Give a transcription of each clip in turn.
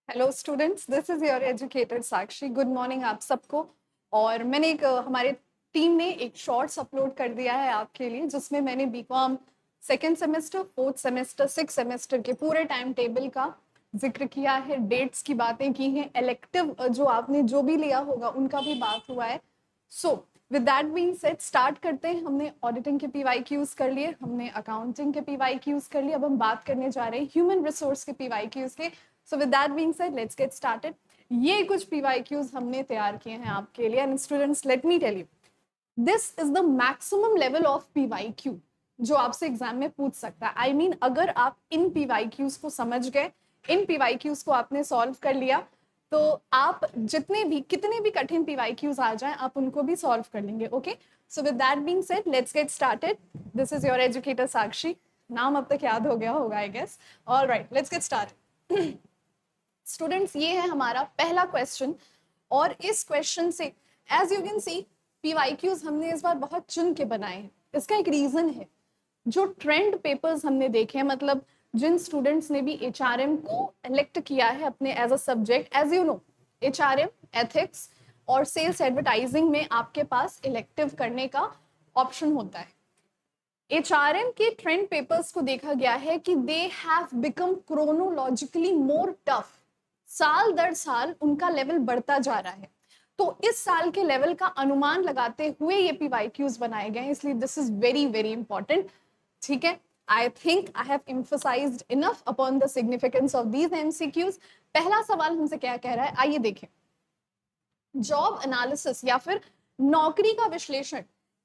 Hello students, this is your educator Sakshi. Good morning आप सबको। और मैंने हमारे टीम ने एक शॉर्ट्स अपलोड कर दिया है आपके लिए, जिसमें मैंने BCom second semester, fourth semester, six semester के पूरे टाइम टेबल का जिक्र किया है, डेट्स की बातें की हैं, इलेक्टिव जो आपने जो भी लिया होगा उनका भी बात हुआ है। सो with that being said start करते हैं। हमने ऑडिटिंग के पीवाईक्यूज कर लिए, हमने अकाउंटिंग के पीवाईक्यूज कर लिए, अब हम बात करने जा रहे हैं ह्यूमन रिसोर्स के पीवाईक्यूज के। So with that being said let's get started. ये कुछ पीवाईक्यूज हमने तैयार किए हैं आपके लिए। And students, let me tell you, this is the maximum level of PYQ जो आपसे एग्जाम में पूछ सकता है। आई मीन अगर आप इन पीवाईक्यूज को समझ गए, इन पीवाईक्यूज को आपने सॉल्व कर लिया, तो आप जितने भी कितने भी कठिन पीवाईक्यूज आ जाएं आप उनको भी सॉल्व कर लेंगे। Okay, so with that being said let's get started. This is your educator Sakshi. नाम अब तक याद हो गया होगा I guess. Alright, let's get started. Students, ये है हमारा पहला क्वेश्चन। और इस क्वेश्चन से as you can see PYQs हमने इस बार बहुत चुन के बनाए हैं। इसका एक रीजन है, जो ट्रेंड पेपर्स हमने देखे हैं, मतलब जिन स्टूडेंट्स ने भी एचआरएम को इलेक्ट किया है अपने as a subject, as you know HRM, ethics और सेल्स एडवर्टाइजिंग में आपके पास इलेक्टिव करने का ऑप्शन होता है। एचआरएम के ट्रेंड पेपर्स को देखा गया है कि they have become chronologically more tough. साल दर साल उनका लेवल बढ़ता जा रहा है। तो इस साल के लेवल का अनुमान लगाते हुए ये पीवाईक्यूज बनाए गए हैं, इसलिए this is very very important. ठीक है, I think I have emphasised enough upon the significance of these MCQs. पहला सवाल हमसे क्या कह रहा है, आइए देखें। जॉब एनालिसिस या फिर नौकरी का विश्लेषण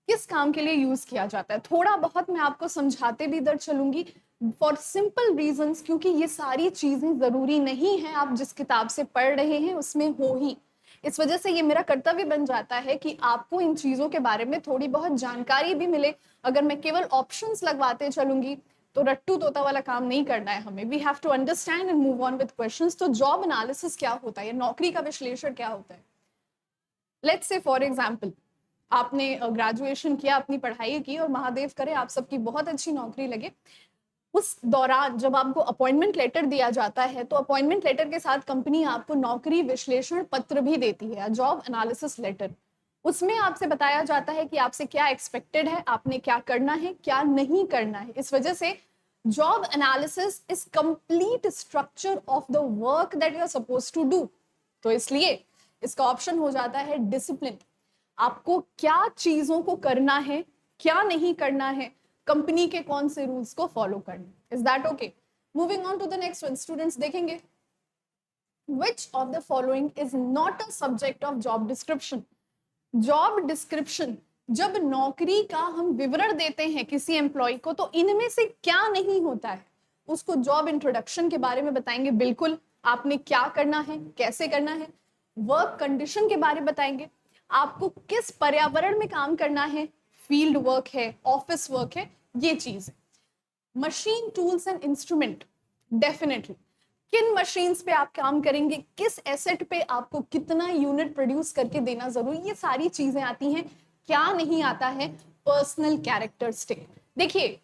किस काम के लिए यूज किया जाता है? थोड़ा बहुत मैं आपको समझाते भी इधर चलूंगी फॉर सिंपल रीजंस, क्योंकि ये सारी चीजें जरूरी नहीं है आप जिस किताब से पढ़ रहे हैं उसमें हो ही। इस वजह से ये मेरा कर्तव्य बन जाता है कि आपको इन चीजों के बारे में थोड़ी बहुत जानकारी भी मिले। अगर मैं केवल ऑप्शंस लगवाते चलूंगी तो रट्टू तोता वाला काम नहीं करना है हमें। We have to understand and move on with questions. तो जॉब एनालिसिस क्या होता है, नौकरी का विश्लेषण क्या होता है? लेट्स से फॉर एग्जाम्पल आपने ग्रेजुएशन किया, अपनी पढ़ाई की, और महादेव करे आप सबकी बहुत अच्छी नौकरी लगे। उस दौरान जब आपको अपॉइंटमेंट लेटर दिया जाता है, तो अपॉइंटमेंट लेटर के साथ कंपनी आपको नौकरी विश्लेषण पत्र भी देती है, जॉब एनालिसिस लेटर। उसमें आपसे बताया जाता है कि आपसे क्या एक्सपेक्टेड है, आपने क्या करना है, क्या नहीं करना है। इस वजह से job analysis is complete structure of the work that you are suppose to do. तो इसलिए इसका ऑप्शन हो जाता है डिसिप्लिन। आपको क्या चीजों को करना है, क्या नहीं करना है, कंपनी के कौन से रूल्स को फॉलो करना। Is that okay? Moving on to the next one, students देखेंगे which of the following is not a subject of job description. Job description, जब नौकरी का हम विवरण देते हैं किसी एम्प्लॉय को, तो इनमें से क्या नहीं होता है उसको जॉब इंट्रोडक्शन के बारे में बताएंगे। बिल्कुल, आपने क्या करना है, कैसे करना है। वर्क कंडीशन के बारे में बताएंगे, आपको किस पर्यावरण में काम करना है, फील्ड वर्क है, ऑफिस वर्क है, ये चीज है। Machine, tools and instrument, definitely किन मशीन्स पे आप काम करेंगे, किस एसेट पे आपको कितना यूनिट प्रोड्यूस करके देना जरूरी, ये सारी चीजें आती हैं। क्या नहीं आता है? Personal characteristic. देखिए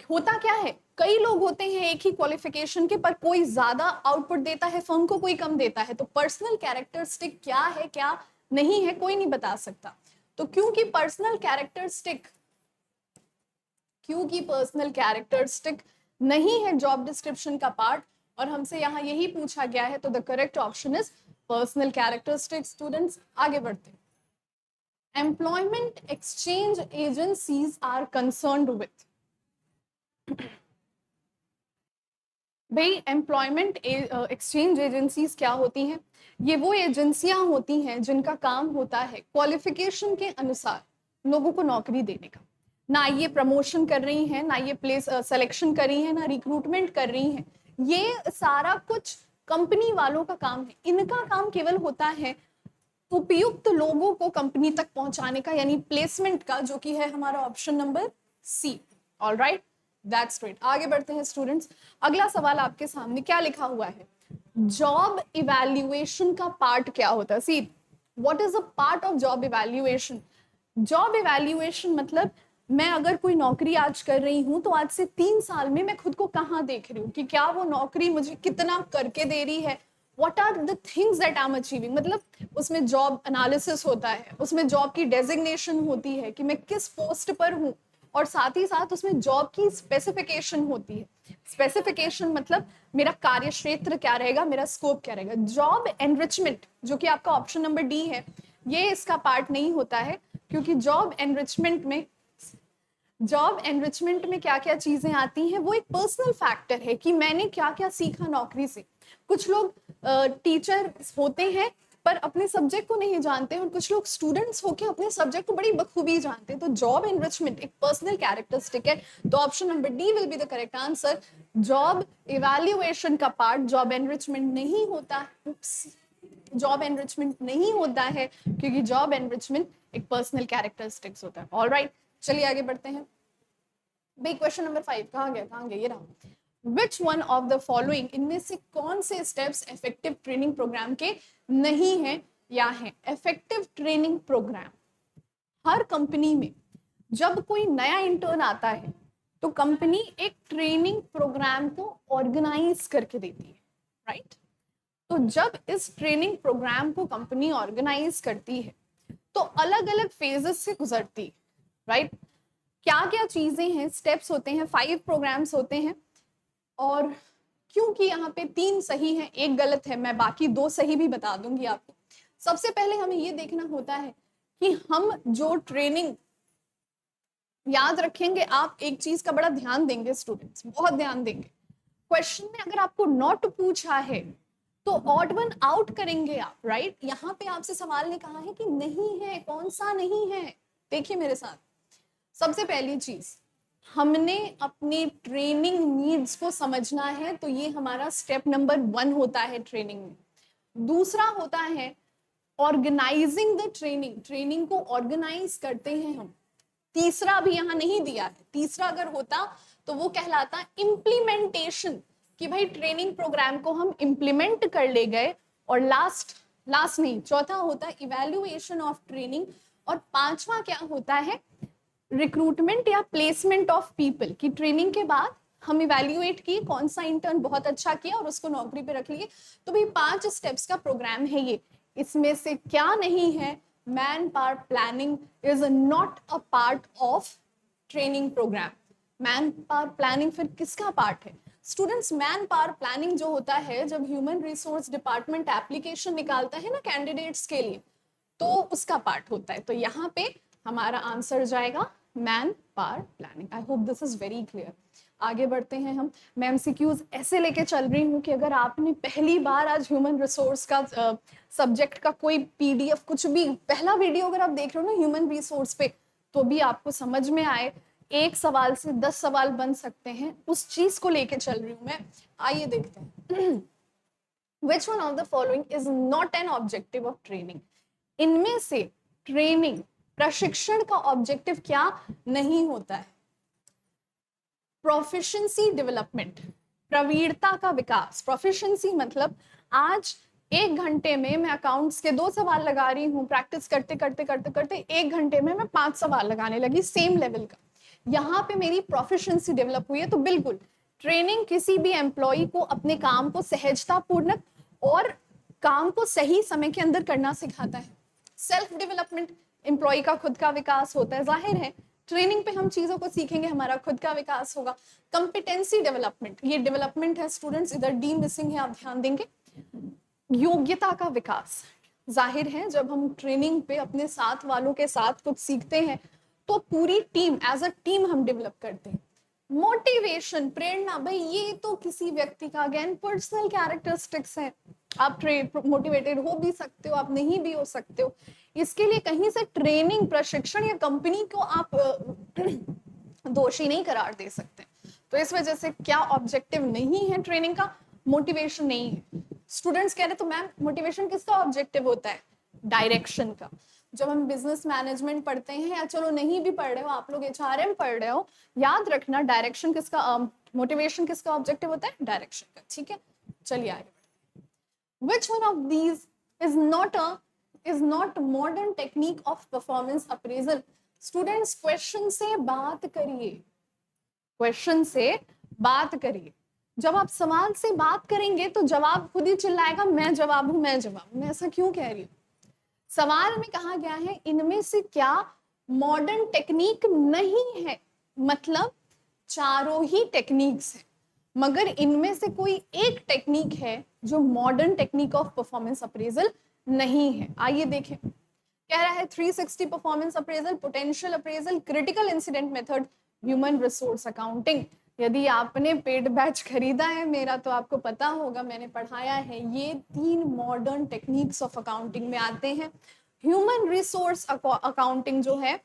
होता क्या है, कई लोग होते हैं एक ही क्वालिफिकेशन के, पर कोई ज्यादा आउटपुट देता है फर्म को, कोई कम देता है। तो पर्सनल कैरेक्टरिस्टिक क्या है, क्या नहीं है, कोई नहीं बता सकता। तो क्योंकि पर्सनल कैरेक्टरिस्टिक नहीं है जॉब डिस्क्रिप्शन का पार्ट, और हमसे यहाँ यही पूछा गया है, तो the correct option is personal characteristic. Students आगे बढ़ते हैं। Employment exchange agencies are concerned with. भाई एम्प्लॉयमेंट एक्सचेंज एजेंसीज क्या होती हैं? ये वो एजेंसियां होती हैं जिनका काम होता है क्वालिफिकेशन के अनुसार लोगों को नौकरी देने का। ना ये प्रमोशन कर रही हैं, ना ये प्लेस सिलेक्शन कर रही हैं, ना रिक्रूटमेंट कर रही हैं। ये सारा कुछ कंपनी वालों का काम है। इनका काम केवल होता है उपयुक्त लोगों को कंपनी तक पहुंचाने का, यानी प्लेसमेंट का, जो कि है हमारा option number C. Alright, that's great. आगे बढ़ते हैं स्टूडेंट्स। अगला सवाल आपके सामने क्या लिखा हुआ है? जॉब इवैल्यूएशन का पार्ट क्या होता है? See, what is a part of job evaluation? Job evaluation मतलब मैं अगर कोई नौकरी आज कर रही हूं, तो आज से 3 साल में मैं खुद को कहाँ देख रही हूँ, कि क्या वो नौकरी मुझे कितना करके दे रही है, what are the things that I am achieving, मतलब उसमें जॉब एनालिसिस होता है, उसमें जॉब की डेजिग्नेशन होती है कि मैं किस पोस्ट पर हूँ, और साथ ही साथ उसमें जॉब की स्पेसिफिकेशन होती है। स्पेसिफिकेशन मतलब मेरा कार्य क्षेत्र क्या रहेगा, मेरा स्कोप क्या रहेगा। जॉब एनरिचमेंट जो कि आपका ऑप्शन नंबर डी है, ये इसका पार्ट नहीं होता है, क्योंकि जॉब एनरिचमेंट में क्या क्या चीजें आती हैं वो एक पर्सनल फैक्टर है कि मैंने क्या क्या सीखा नौकरी से। कुछ लोग टीचर होते हैं पर अपने सब्जेक्ट को नहीं जानते, और कुछ लोग स्टूडेंट्स होके अपने सब्जेक्ट को बड़ी बखूबी जानते हैं। तो जॉब एनरिचमेंट एक पर्सनल कैरेक्टरिस्टिक है। तो option number D will be the correct answer. Job evaluation का पार्ट जॉब एनरिचमेंट नहीं होता। जॉब एनरिचमेंट नहीं होता है क्योंकि जॉब एनरिचमेंट एक पर्सनल कैरेक्टरिस्टिक्स होता है। ऑलराइट, चलिए आगे बढ़ते हैं। भाई क्वेश्चन नंबर 5 कहाँ गया, ये रहा। Which one of the following, इनमें से कौन से स्टेप्स इफेक्टिव ट्रेनिंग प्रोग्राम के नहीं है या है। इफेक्टिव ट्रेनिंग प्रोग्राम, हर कंपनी में जब कोई नया इंटर्न आता है तो कंपनी एक ट्रेनिंग प्रोग्राम को ऑर्गेनाइज करके देती है, राइट। तो जब इस ट्रेनिंग प्रोग्राम को कंपनी ऑर्गेनाइज करती है तो अलग अलग फेजेस से गुजरती है, राइट। क्या क्या चीजें हैं, स्टेप्स होते हैं, 5 प्रोग्राम्स होते हैं, और क्योंकि यहाँ पे 3 सही हैं, 1 गलत है, मैं बाकी 2 सही भी बता दूंगी आपको। सबसे पहले हमें ये देखना होता है कि हम जो ट्रेनिंग, याद रखेंगे आप एक चीज का बड़ा ध्यान देंगे स्टूडेंट्स, बहुत ध्यान देंगे। क्वेश्चन में अगर आपको नॉट पूछा है तो ऑड वन आउट करेंगे आप, राइट। यहाँ पे आपसे सवाल ने कहा है कि नहीं है, कौन सा नहीं है। देखिए मेरे साथ, सबसे पहली चीज, हमने अपने ट्रेनिंग नीड्स को समझना है, तो ये हमारा स्टेप नंबर 1 होता है ट्रेनिंग में। दूसरा होता है ऑर्गेनाइजिंग द ट्रेनिंग, ट्रेनिंग को ऑर्गेनाइज करते हैं हम। तीसरा भी यहाँ नहीं दिया है, तीसरा अगर होता तो वो कहलाता इम्प्लीमेंटेशन, कि भाई ट्रेनिंग प्रोग्राम को हम इम्प्लीमेंट कर ले गए। और लास्ट नहीं, चौथा होता है इवैल्यूएशन ऑफ ट्रेनिंग, और पांचवा क्या होता है, रिक्रूटमेंट या प्लेसमेंट ऑफ पीपल, की ट्रेनिंग के बाद हम इवैल्यूएट किए कौन सा इंटर्न बहुत अच्छा किया और उसको नौकरी पे रख लिए। तो भाई 5 स्टेप्स का प्रोग्राम है ये। इसमें से क्या नहीं है, man power planning is not a part of training program. Man power planning फिर किसका पार्ट है स्टूडेंट्स? मैन पावर प्लानिंग जो होता है, जब ह्यूमन रिसोर्स डिपार्टमेंट एप्लीकेशन निकालता है ना कैंडिडेट्स के लिए, तो उसका पार्ट होता है। तो यहाँ पे हमारा आंसर जाएगा man power planning. I hope this is very clear. आगे बढ़ते हैं हम। मैं एमसीक्यूज ऐसे लेके चल रही हूँ कि अगर आपने पहली बार आज ह्यूमन रिसोर्स का सब्जेक्ट का कोई पीडीएफ, कुछ भी पहला वीडियो अगर आप देख रहे हो ना ह्यूमन रिसोर्स पे, तो भी आपको समझ में आए, 1 सवाल से 10 सवाल बन सकते हैं, उस चीज को लेके चल रही हूँ मैं। आइए देखते हैं। Which one of the following is not an objective of training? इनमें से ट्रेनिंग, प्रशिक्षण का ऑब्जेक्टिव क्या नहीं होता है? प्रोफिशिएंसी डेवलपमेंट, प्रवीणता का विकास। प्रोफिशिएंसी मतलब आज 1 घंटे में मैं अकाउंट्स के 2 सवाल लगा रही हूँ, प्रैक्टिस करते करते करते करते 1 घंटे में मैं 5 सवाल लगाने लगी सेम लेवल का। यहाँ पे मेरी प्रोफिशिएंसी डेवलप हुई है। तो बिल्कुल ट्रेनिंग किसी भी एम्प्लॉय को अपने काम को सहजता पूर्वक और काम को सही समय के अंदर करना सिखाता है। सेल्फ डेवलपमेंट, एम्प्लॉय का खुद का विकास होता है। जाहिर है ट्रेनिंग पे हम चीजों को सीखेंगे, हमारा खुद का विकास होगा। कंपिटेंसी डेवलपमेंट, ये डेवलपमेंट है स्टूडेंट्स, इधर डी मिसिंग है, आप ध्यान देंगे। योग्यता का विकास, जाहिर है जब हम ट्रेनिंग पे अपने साथ वालों के साथ कुछ सीखते हैं तो पूरी टीम, एज अ टीम हम डेवलप करते हैं। मोटिवेशन, प्रेरणा, भाई ये तो किसी व्यक्ति का अगेन पर्सनल कैरेक्टरिस्टिक्स है। आप मोटिवेटेड हो भी सकते हो, आप नहीं भी हो सकते हो। इसके लिए कहीं से ट्रेनिंग, प्रशिक्षण या कंपनी को आप दोषी नहीं करार दे सकते। तो इस वजह से क्या ऑब्जेक्टिव नहीं है ट्रेनिंग का? मोटिवेशन नहीं है। स्टूडेंट्स कह रहे तो मैम मोटिवेशन किसका ऑब्जेक्टिव होता है? डायरेक्शन का। जब हम बिजनेस मैनेजमेंट पढ़ते हैं, या चलो नहीं भी पढ़ रहे हो, आप लोग एचआरएम पढ़ रहे हो, याद रखना डायरेक्शन किसका, मोटिवेशन किसका ऑब्जेक्टिव होता है? डायरेक्शन का। ठीक है, चलिए आगे। Which one of these is not modern technique of performance appraisal? Students question से बात करिए, क्वेश्चन से बात करिए। जब आप सवाल से बात करेंगे तो जवाब खुद ही चिल्लाएगा, मैं जवाब हूं, मैं जवाब हूं। मैं ऐसा क्यों कह रही हूँ? सवाल में कहा गया है इनमें से क्या मॉडर्न टेक्निक नहीं है, मतलब चारों ही टेक्निक्स है, मगर इनमें से कोई एक टेक्निक है जो modern technique of performance appraisal नहीं है। आइए देखें, कह रहा है 360 performance appraisal, potential appraisal, critical incident method, human resource accounting. यदि आपने पेड बैच खरीदा है मेरा तो आपको पता होगा, मैंने पढ़ाया है, ये 3 मॉडर्न टेक्निक्स ऑफ अकाउंटिंग में आते हैं। ह्यूमन रिसोर्स अकाउंटिंग जो है,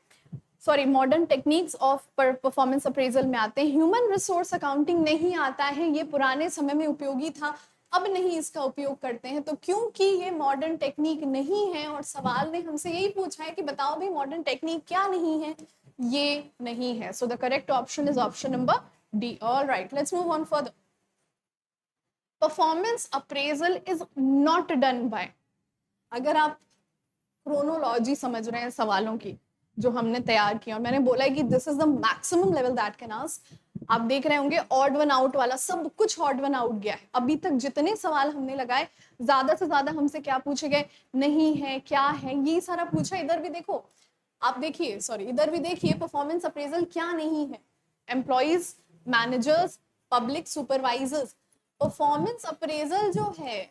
sorry, modern techniques of performance appraisal में आते हैं। ह्यूमन रिसोर्स अकाउंटिंग नहीं आता है, ये पुराने समय में उपयोगी था, अब नहीं इसका उपयोग करते हैं। तो क्योंकि ये मॉडर्न टेक्निक नहीं है और सवाल ने हमसे यही पूछा है कि बताओ भाई मॉडर्न टेक्निक क्या नहीं है, ये नहीं है। So the correct option is option number D. All right, let's move on further. Performance appraisal is not done by, अगर आप क्रोनोलॉजी समझ रहे हैं सवालों की जो हमने तैयार किया, और मैंने बोला है कि this is the maximum level that can ask. आप देख रहे होंगे ऑड वन आउट वाला, सब कुछ ऑड वन आउट गया है। अभी तक जितने सवाल हमने लगाए ज्यादा से ज्यादा हमसे क्या पूछे गए, नहीं है, क्या है, ये सारा पूछा। इधर भी देखो, आप देखिए, सॉरी इधर भी देखिए, परफॉर्मेंस अप्रेजल क्या नहीं है, employees, managers, public supervisors. Performance appraisal जो है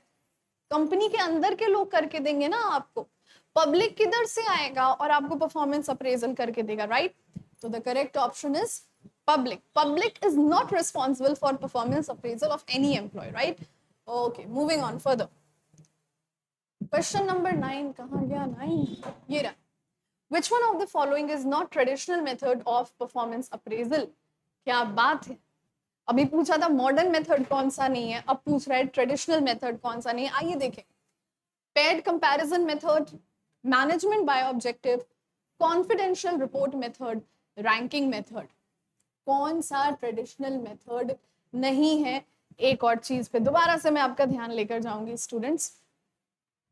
कंपनी के अंदर के लोग करके देंगे ना आपको, पब्लिक किधर से आएगा और आपको परफॉर्मेंस अप्रेजल करके देगा, राइट? तो the correct option is public. Public is not responsible for performance appraisal of any employee, right? Okay, moving on further. Question number 9, कहाँ गया 9? ये रहा. Which one of the following is not traditional method of performance appraisal? क्या बात है, अभी पूछा था मॉडर्न मेथड कौन सा नहीं है, अब पूछ रहा है ट्रेडिशनल मेथड कौन सा नहीं है। आइए देखें, paid comparison method, management by objective, confidential report method, ranking method. कौन सा ट्रेडिशनल मेथड नहीं है? एक और चीज पे दोबारा से मैं आपका ध्यान लेकर जाऊंगी स्टूडेंट्स,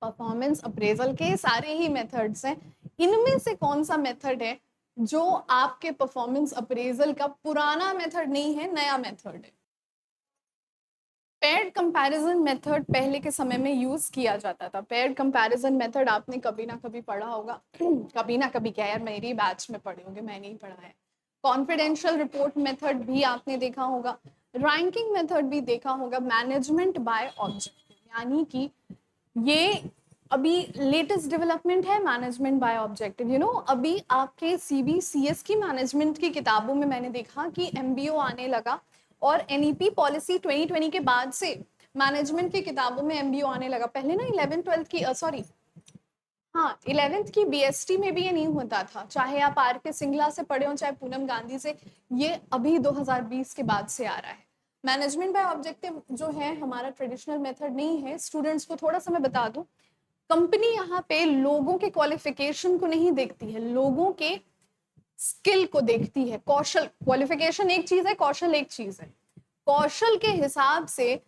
परफॉर्मेंस अप्रेजल के सारे ही मेथड्स हैं, इनमें से कौन सा मेथड है जो आपके परफॉर्मेंस अप्रेजल का पुराना मेथड नहीं है, नया मेथड है? पेयर्ड कंपैरिजन मेथड पहले के समय में यूज किया जाता था। पेयर्ड कंपैरिजन मेथड आपने कभी ना कभी पढ़ा होगा, कभी ना कभी क्या यार, मेरी बैच में पढ़े होंगे, मैंने ही पढ़ा है। कॉन्फिडेंशियल रिपोर्ट मेथड भी आपने देखा होगा, रैंकिंग मेथड भी देखा होगा, मैनेजमेंट बाय ऑब्जेक्टिव, यानी कि ये अभी लेटेस्ट डेवलपमेंट है management by objective. You know, अभी आपके CBCS की मैनेजमेंट की किताबों में मैंने देखा कि MBO आने लगा, और NEP पॉलिसी 2020 के बाद से मैनेजमेंट की किताबों में MBO आने लगा। पहले ना 11th-12th की सॉरी हाँ 11th की BST में भी ये नहीं होता था, चाहे आप RK सिंगला से पढ़े हो चाहे पूनम गांधी से, ये अभी 2020 के बाद से आ रहा है। मैनेजमेंट बाय ऑब्जेक्टिव जो है हमारा ट्रेडिशनल मेथड नहीं है। स्टूडेंट्स को थोड़ा सा मैं बता दूं, कंपनी यहाँ पे लोगों के क्वालिफिकेशन को नहीं देखती है, लोगों के स्किल को देखती है। कौशल, क्वालिफिकेशन एक चीज है, कौशल एक चीज है। कौशल के हिसाब से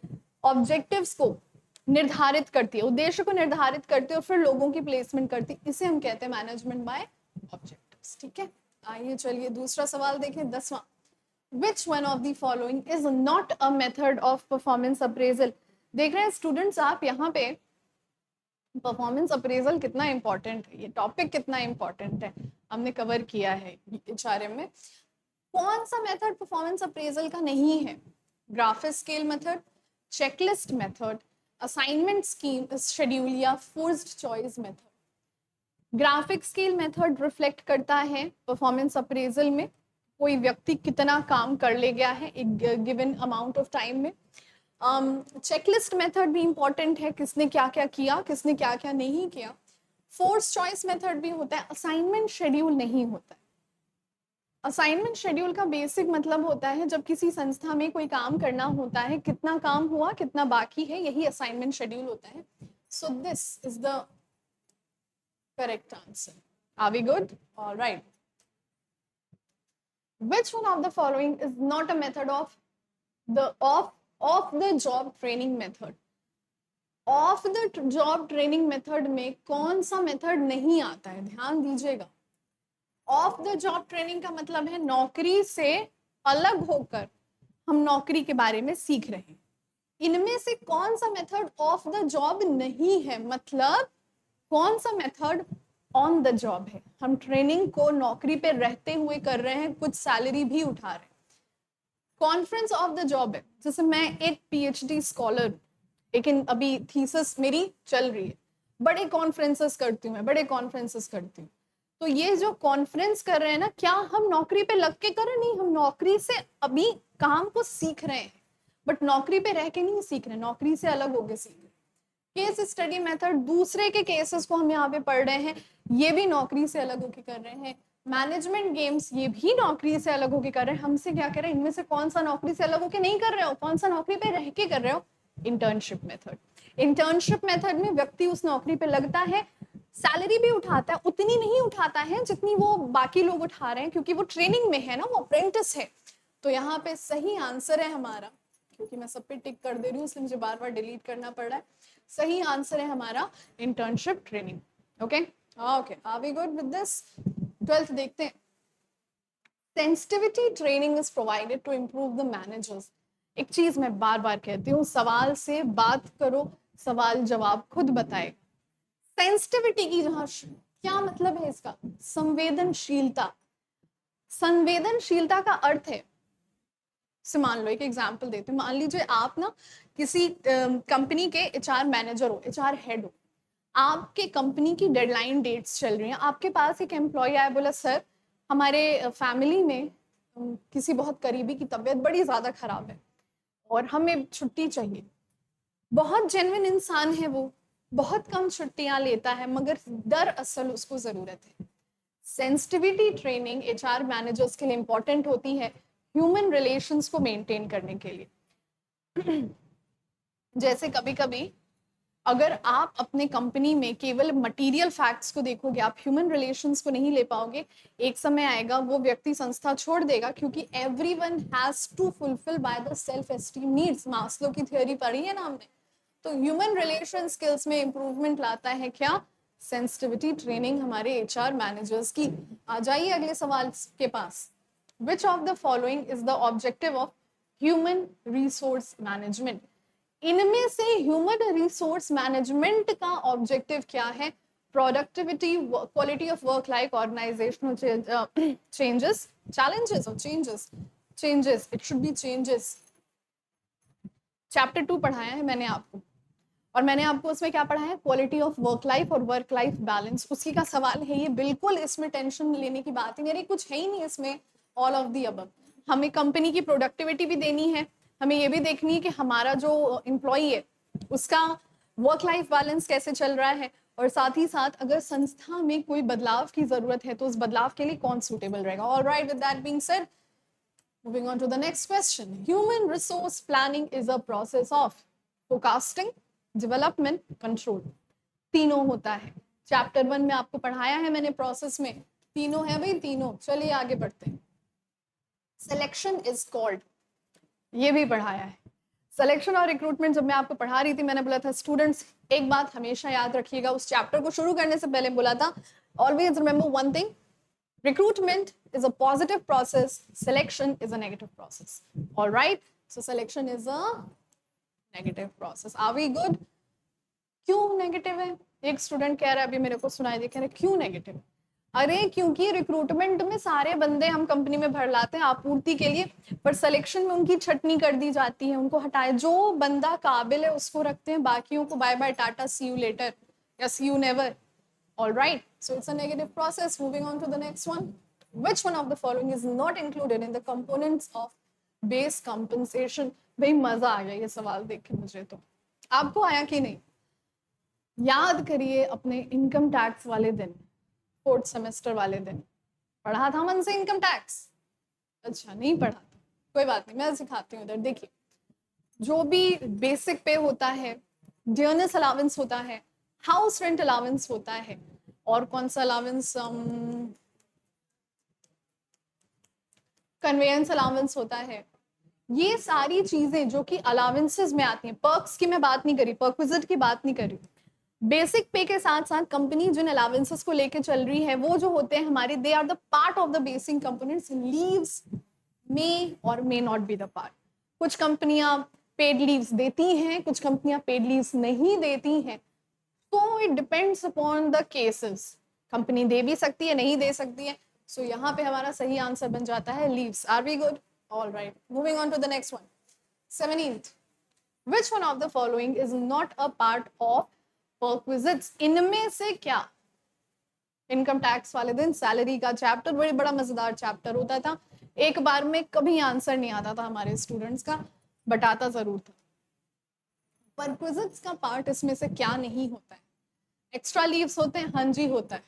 ऑब्जेक्टिव्स को निर्धारित करती है, उद्देश्य को निर्धारित करती है और फिर लोगों की प्लेसमेंट करती है, इसे हम कहते हैं मैनेजमेंट बाय ऑब्जेक्टिव्स। ठीक है, आइए चलिए दूसरा सवाल देखें, 10वां। Which one of the following is not a method of performance appraisal? देख रहे हैं स्टूडेंट्स आप यहाँ पे, परफॉर्मेंस अप्रेजल कितना इंपॉर्टेंट है, ये टॉपिक कितना इंपॉर्टेंट है, हमने कवर किया है HRM में। कौन सा मेथड परफॉर्मेंस अप्रेजल का नहीं है? Graph scale method, checklist method, assignment scheme schedule या forced choice method. Graphic scale method reflect करता है परफॉर्मेंस अप्रेजल में कोई व्यक्ति कितना काम कर ले गया है एक गिवन अमाउंट ऑफ टाइम में। चेकलिस्ट मेथड भी इंपॉर्टेंट है, किसने क्या क्या किया, किसने क्या क्या नहीं किया। फोर्स चॉइस मेथड भी होता है, असाइनमेंट शेड्यूल नहीं होता है। असाइनमेंट शेड्यूल का बेसिक मतलब होता है जब किसी संस्था में कोई काम करना होता है, कितना काम हुआ, कितना बाकी है, यही असाइनमेंट शेड्यूल होता है। So this is the correct answer. Are we good? Alright. Which one of the following is not a method of the job training method? Of the job training method में कौन सा method नहीं आता है? ध्यान दीजिएगा, ऑफ द जॉब ट्रेनिंग का मतलब है नौकरी से अलग होकर हम नौकरी के बारे में सीख रहे हैं। इनमें से कौन सा मेथड ऑफ द जॉब नहीं है, मतलब कौन सा मेथड ऑन द जॉब है? हम ट्रेनिंग को नौकरी पे रहते हुए कर रहे हैं, कुछ सैलरी भी उठा रहे हैं। कॉन्फ्रेंस ऑफ द जॉब है, जैसे मैं एक पीएचडी स्कॉलर, लेकिन अभी थीसिस मेरी चल रही है, बड़े कॉन्फ्रेंसेस करती हूँ मैं, बड़े कॉन्फ्रेंसेस करती हूँ। तो ये जो कॉन्फ्रेंस कर रहे हैं ना, क्या हम नौकरी पे लग के कर रहे हैं? नहीं, हम नौकरी से अभी काम को सीख रहे हैं, बट नौकरी पे रह के नहीं सीख रहे, नौकरी से अलग होके सीख रहे। केस स्टडी मेथड, दूसरे के केसेस को हम यहाँ पे पढ़ रहे हैं, ये भी नौकरी से अलग होके कर रहे हैं। मैनेजमेंट गेम्स, ये भी नौकरी से अलग होके कर रहे हैं। हमसे क्या कर रहे हैं, इनमें से कौन सा नौकरी से अलग होके नहीं कर रहे हो, कौन सा नौकरी पे रह के कर रहे हो? Internship method. इंटर्नशिप मेथड में व्यक्ति उस नौकरी पे लगता है, सैलरी भी उठाता है, उतनी नहीं उठाता है जितनी वो बाकी लोग उठा रहे हैं, क्योंकि वो ट्रेनिंग में है ना, वो अप्रेंटिस है। तो यहाँ पे सही आंसर है हमारा, क्योंकि मैं सब पे टिक कर दे रही हूँ इसलिए मुझे बार बार डिलीट करना पड़ रहा है। सही आंसर है हमारा internship training. Okay okay, are we good with this? 12th देखते हैं। Sensitivity training is provided to improve the managers. एक चीज मैं बार बार कहती हूँ, सवाल से बात करो, सवाल जवाब खुद बताए। सेंसिटिविटी की जहाँ क्या मतलब है इसका? संवेदनशीलता। संवेदनशीलता का अर्थ है, से मान लो एक एग्जांपल देते हैं, मान लीजिए आप ना किसी कंपनी के एचआर मैनेजर हो, एचआर हेड हो, आपके कंपनी की डेडलाइन डेट्स चल रही हैं, आपके पास एक एम्प्लॉय आया, बोला सर हमारे फैमिली में किसी बहुत करीबी की तबीयत बड़ी ज़्यादा खराब है और हमें छुट्टी चाहिए। बहुत जेन्युइन इंसान है वो, बहुत कम छुट्टियां लेता है, मगर दरअसल उसको ज़रूरत है। सेंसिटिविटी ट्रेनिंग एचआर मैनेजर्स के लिए इंपॉर्टेंट होती है ह्यूमन रिलेशंस को मेंटेन करने के लिए। जैसे कभी कभी अगर आप अपने कंपनी में केवल मटेरियल फैक्ट्स को देखोगे, आप ह्यूमन रिलेशंस को नहीं ले पाओगे, एक समय आएगा वो व्यक्ति संस्था छोड़ देगा, क्योंकि everyone has to fulfill by the self esteem needs. Maslow की थ्योरी पढ़ी है ना हमने। तो ह्यूमन रिलेशन स्किल्स में इंप्रूवमेंट लाता है क्या? सेंसिटिविटी ट्रेनिंग हमारे एचआर मैनेजर्स की। आ जाइए अगले सवाल के पास। Which of the following is the objective of human resource management? इनमें से ह्यूमन रिसोर्स मैनेजमेंट का ऑब्जेक्टिव क्या है? Productivity, quality of work life, organisational changes, challenges और changes, it should be changes. Chapter 2 पढ़ाया है मैंने आपको, और मैंने आपको उसमें क्या पढ़ा है? क्वालिटी ऑफ वर्क लाइफ और वर्क लाइफ बैलेंस, उसी का सवाल है ये। बिल्कुल इसमें टेंशन लेने की बात ही नहीं, कुछ है ही नहीं इसमें, ऑल ऑफ दी अबव। हमें कंपनी की प्रोडक्टिविटी भी देनी है, हमें ये भी देखनी है कि हमारा जो एम्प्लॉई है उसका वर्क लाइफ बैलेंस कैसे चल रहा है, और साथ ही साथ अगर संस्था में कोई बदलाव की जरूरत है तो उस बदलाव के लिए कौन सूटेबल रहेगा। Alright, with that being said, moving on to the next question. Human resource planning is a process of forecasting, development, control. तीनों होता है। चैप्टर 1 में आपको पढ़ाया है मैंने, प्रोसेस में तीनों है भाई, तीनों। चलिए आगे बढ़ते हैं। सिलेक्शन इज कॉल्ड, ये भी पढ़ाया है। सिलेक्शन और रिक्रूटमेंट जब मैं आपको पढ़ा रही थी, मैंने बोला था स्टूडेंट्स एक बात हमेशा याद रखिएगा, उस चैप्टर को शुरू करने से पहले बोला था, always remember one thing, recruitment is a positive process, selection is a negative process. All right, so selection is a negative process. Are we good? क्यों नेगेटिव है? एक स्टूडेंट कह रहा है, अभी मेरे को सुनाई दे, कह रहे क्यों नेगेटिव? अरे क्योंकि रिक्रूटमेंट में सारे बंदे हम कंपनी में भर लाते हैं आपूर्ति के लिए, पर सिलेक्शन में उनकी छटनी कर दी जाती है, उनको हटाए, जो बंदा काबिल है उसको रखते हैं, बाकियों को bye bye tata, see you later या see you never. All right, so it's a negative process. Moving on to the next one. Which one of the following is not included in the components of base compensation? भाई मजा आ गया ये सवाल देख के मुझे तो। आपको आया कि नहीं? याद करिए अपने इनकम टैक्स वाले दिन, 4th सेमेस्टर वाले दिन पढ़ा था मन से इनकम टैक्स? अच्छा नहीं पढ़ा था, कोई बात नहीं, मैं सिखाती हूँ इधर। देखिए, जो भी बेसिक पे होता है, डियरनेस अलावेंस होता है, हाउस रेंट अलावेंस होता है, और कौन सा अलावेंस, कन्वेयंस अलावेंस होता है, ये सारी चीजें जो कि अलावेंसेस में आती हैं। पर्क्स की मैं बात नहीं करी, पर्क्विजिट की बात नहीं करी। बेसिक पे के साथ साथ कंपनी जिन अलावेंसेस को लेके चल रही है, वो जो होते हैं हमारे, they are the part of the basic components. Leaves may और may not be the part. कुछ कंपनियां पेड लीव्स देती हैं, कुछ कंपनियां पेड लीव्स नहीं देती हैं, तो it depends upon the cases. Company दे भी सकती है, नहीं दे सकती है। सो यहाँ पे हमारा सही आंसर बन जाता है leaves. Are we good? All right, moving on to the next one. 17th, which one of the following is not a part of perquisites? इनमें से क्या? इनकम टैक्स वाले दिन सैलरी का चैप्टर बड़ी बड़ा मजेदार चैप्टर होता था, एक बार में कभी आंसर नहीं आता था हमारे स्टूडेंट्स का, बट आता जरूर था। परक्विजिट्स का पार्ट इसमें से क्या नहीं होता है? एक्स्ट्रा लीव्स होते हैं, हाँ जी होता है।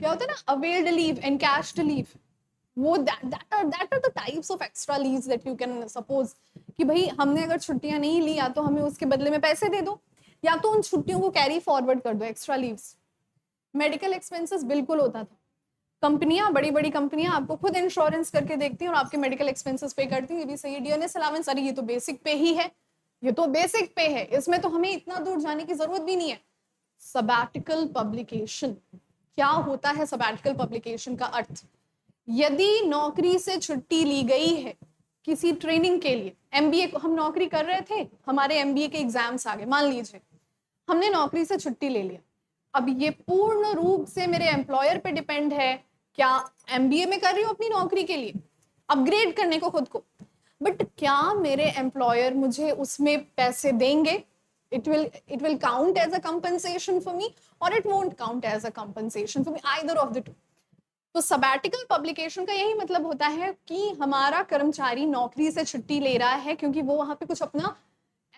क्या होता है ना, अवेल्ड लीव, एनकैश्ड लीव, वो that are the types of extra leaves that you can suppose कि भाई हमने अगर छुट्टियां नहीं ली या तो हमें उसके बदले में पैसे दे दो, या तो उन छुट्टियों को कैरी फॉरवर्ड कर दो, एक्स्ट्रा लीव्स। मेडिकल एक्सपेंसेस बिल्कुल होता था, कंपनियां, बड़ी बड़ी कंपनियां आपको खुद इंश्योरेंस करके देखती हैं और आपके मेडिकल एक्सपेंसेस पे करती हैं, ये भी सही है। डीएनएस अलाउंस, अरे ये तो बेसिक पे ही है, ये तो बेसिक पे है, इसमें तो हमें इतना दूर जाने की जरूरत भी नहीं है। सबैटिकल पब्लिकेशन, क्या होता है सबैटिकल पब्लिकेशन का अर्थ? यदि नौकरी से छुट्टी ली गई है किसी ट्रेनिंग के लिए, एमबीए को हम नौकरी कर रहे थे, हमारे एमबीए के एग्जाम्स आ गए, मान लीजिए हमने नौकरी से छुट्टी ले लिया, अब ये पूर्ण रूप से मेरे एम्प्लॉयर पे डिपेंड है, क्या एमबीए में कर रही हूँ अपनी नौकरी के लिए अपग्रेड करने को खुद को, बट क्या मेरे एम्प्लॉयर मुझे उसमें पैसे देंगे? it will count as a compensation for me or it won't count as a compensation for me, either of the two. तो सबैटिकल पब्लिकेशन का यही मतलब होता है कि हमारा कर्मचारी नौकरी से छुट्टी ले रहा है क्योंकि वो वहां पे कुछ अपना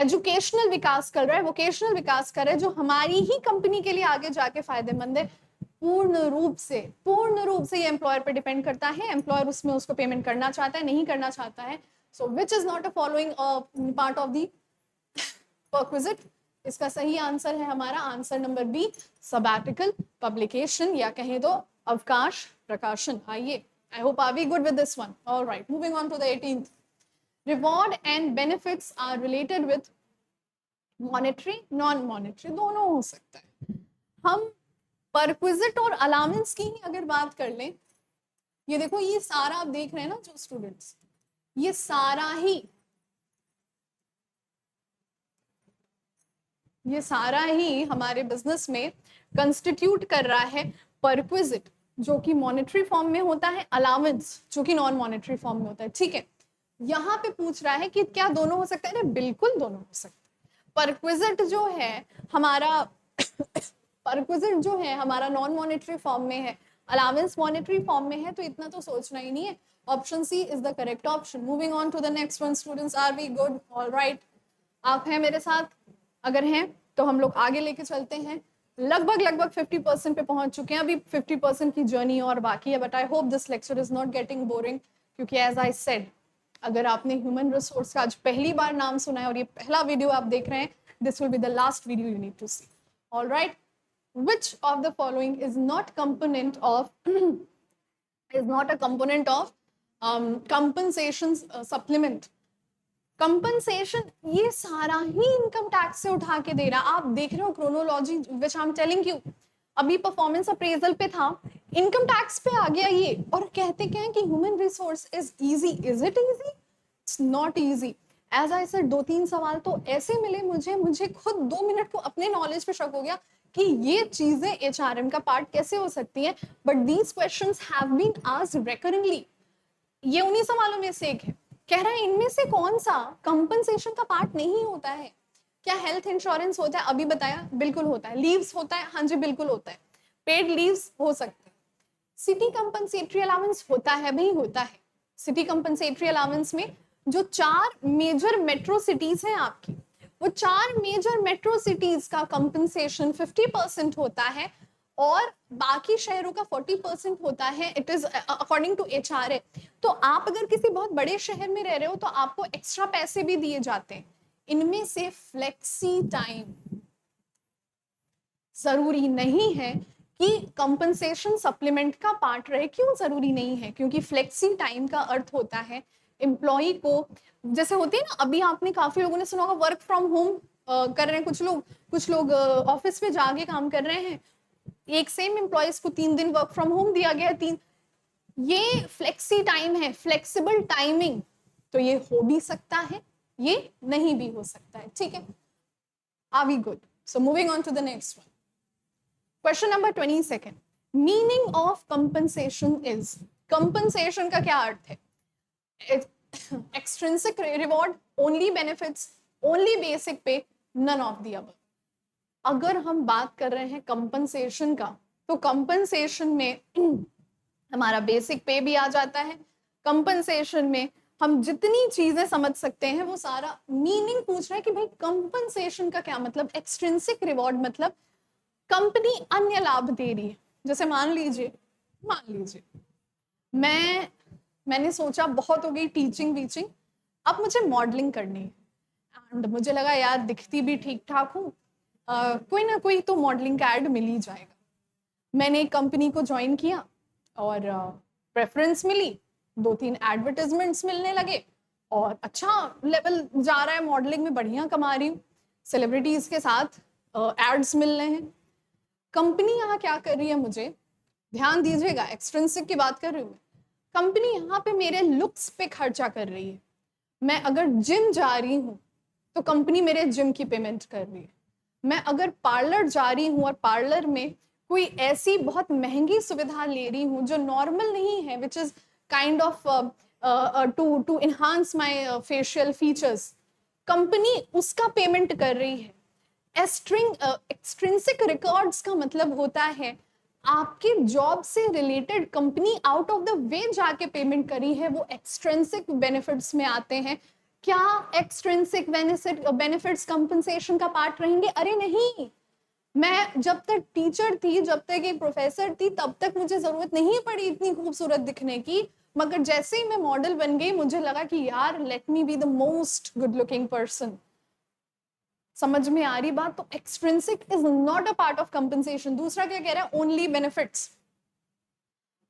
एजुकेशनल विकास कर रहा है, वोकेशनल विकास कर रहा है, जो हमारी ही कंपनी के लिए आगे जाके फायदेमंद है। पूर्ण रूप से ये एम्प्लॉयर पे डिपेंड करता है, एम्प्लॉयर उसमें उसको पेमेंट करना चाहता है, नहीं करना चाहता है। So which is not a following part of the perquisite? इसका सही आंसर है हमारा answer number B, sabbatical publication, या कहें तो अवकाश प्रकाशन। आइए, I hope are we good with this one. Alright, moving on to the 18th, reward and benefits are related with monetary, non monetary, दोनों हो सकता है। हम परक्विजिट और अलाउंस की ही अगर बात कर लें, ये देखो, ये सारा आप देख रहे हैं ना जो स्टूडेंट्स, ये सारा ही हमारे बिजनेस में कंस्टिट्यूट कर रहा है परक्विजिट, जो कि मॉनेटरी फॉर्म में होता है, अलाउंस जो कि नॉन मॉनेटरी फॉर्म में होता है। ठीक है, यहाँ पे पूछ रहा है कि क्या दोनों हो सकता है? बिल्कुल दोनों हो सकता है। परक्विजिट जो है हमारा परक्विजिट जो है हमारा नॉन मॉनेटरी फॉर्म में है, अलाउंस मॉनेटरी फॉर्म में है, तो इतना तो सोचना ही नहीं है। Option C is the correct option. Moving on to the next one students, are we good? Alright, आप हैं मेरे साथ? अगर हैं तो हम लोग आगे लेके चलते हैं। लगभग 50% पे पहुंच चुके हैं, अभी 50% की जर्नी और बाकी है, but I hope this lecture is not getting boring, क्योंकि एज आई सेड, अगर आपने ह्यूमन रिसोर्स का आज पहली बार नाम सुना है और ये पहला वीडियो आप देख रहे हैं, this will be the last video you need to see. Alright, which of the following is not a component of compensation supplement? Compensation ये सारा ही इनकम टैक्स से उठा के दे रहा। आप देख रहे हो chronology which I am telling you, अभी परफॉर्मेंस अप्रेजल पे था, इनकम टैक्स पे आ गया ये, और कहते क्या है कि human resource is easy. Is it easy? It's not easy. As I said, 2-3 सवाल तो ऐसे मिले मुझे खुद 2 मिनट को अपने नॉलेज पे शक हो गया कि ये चीजें एचआरएम का पार्ट कैसे हो सकती हैं, but these questions have been asked recurringly. ये उन्हीं सवालों में से एक है। कह रहा है इनमें से कौन सा कंपनसेशन का पार्ट नहीं होता है? क्या हेल्थ इंश्योरेंस होता है? अभी बताया, बिल्कुल होता है। लीव्स होता है? हाँ जी बिल्कुल होता है। पेड लीव्स हो सकते हैं। सिटी कंपनसेटरी अलाउंस होता है? भाई होता है। सिटी कंपनसेटरी अलाउंस में जो 4 मेजर मेट्रो सिटीज हैं आपकी, वो 4 मेजर मेट्रो सिटीज का कंपनसेशन 50% होता है और बाकी शहरों का 40% होता है। It is according to HRA. तो आप अगर किसी बहुत बड़े शहर में रह रहे हो तो आपको एक्स्ट्रा पैसे भी दिए जाते हैं। इनमें से फ्लेक्सी टाइम जरूरी नहीं है कि कंपनसेशन सप्लीमेंट का पार्ट रहे। क्यों जरूरी नहीं है? क्योंकि फ्लेक्सी टाइम का अर्थ होता है एम्प्लॉय को, जैसे होती है ना, अभी आपने काफी लोगों ने सुना होगा वर्क फ्रॉम होम कर रहे हैं कुछ लोग ऑफिस में जाके काम कर रहे हैं। एक सेम एम्प्लॉयज को 3 दिन वर्क फ्रॉम होम दिया गया है। ये फ्लेक्सी टाइम है, फ्लेक्सिबल टाइमिंग। तो ये हो भी सकता है, ये नहीं भी हो सकता है, ठीक है। Are we good? So moving on to the next one, question number 22, meaning of compensation is, compensation का क्या अर्थ है? Extrinsic reward, only benefits, only basic pay, none of the above. अगर हम बात कर रहे हैं कंपनसेशन का, तो कंपनसेशन में हमारा बेसिक पे भी आ जाता है। कंपनसेशन में हम जितनी चीजें समझ सकते हैं वो सारा मीनिंग पूछ रहा है कि भाई कंपनसेशन का क्या मतलब। एक्सट्रिंसिक रिवॉर्ड मतलब कंपनी अन्य लाभ दे रही है। जैसे मान लीजिए मैंने सोचा बहुत हो गई टीचिंग वीचिंग, अब मुझे मॉडलिंग करनी है, एंड मुझे लगा यार दिखती भी ठीक ठाक हूँ, कोई ना कोई तो मॉडलिंग का एड मिल ही जाएगा। मैंने एक कंपनी को ज्वाइन किया और प्रेफरेंस मिली, 2-3 एडवर्टाइजमेंट्स मिलने लगे और अच्छा लेवल जा रहा है, मॉडलिंग में बढ़िया कमा रही हूँ, सेलिब्रिटीज के साथ एड्स मिल रहे हैं। कंपनी यहाँ क्या कर रही है, मुझे ध्यान दीजिएगा, एक्सट्रिंसिक की बात कर रही हूँ, कंपनी यहाँ पे मेरे लुक्स पे खर्चा कर रही है। मैं अगर जिम जा रही हूँ तो कंपनी मेरे जिम की पेमेंट कर रही है। मैं अगर पार्लर जा रही हूँ और पार्लर में कोई ऐसी बहुत महंगी सुविधा ले रही हूँ जो नॉर्मल नहीं है, which is kind of to enhance my facial features, company उसका पेमेंट कर रही है। एक्सट्रिंसिक रिकॉर्ड्स का मतलब होता है आपके जॉब से related company out of the way जाके पेमेंट करी है, वो एक्सट्रिंसिक बेनिफिट्स में आते हैं। क्या एक्सट्रिंसिक बेनिफिट्स कंपनसेशन का पार्ट रहेंगे? अरे नहीं, मैं जब तक टीचर थी, जब तक एक प्रोफेसर थी, तब तक मुझे जरूरत नहीं पड़ी इतनी खूबसूरत दिखने की, मगर जैसे ही मैं मॉडल बन गई मुझे लगा कि यार let me be the most good looking person. समझ में आ रही बात? तो extrinsic is not a part of compensation. दूसरा क्या कह रहा है, ओनली बेनिफिट्स।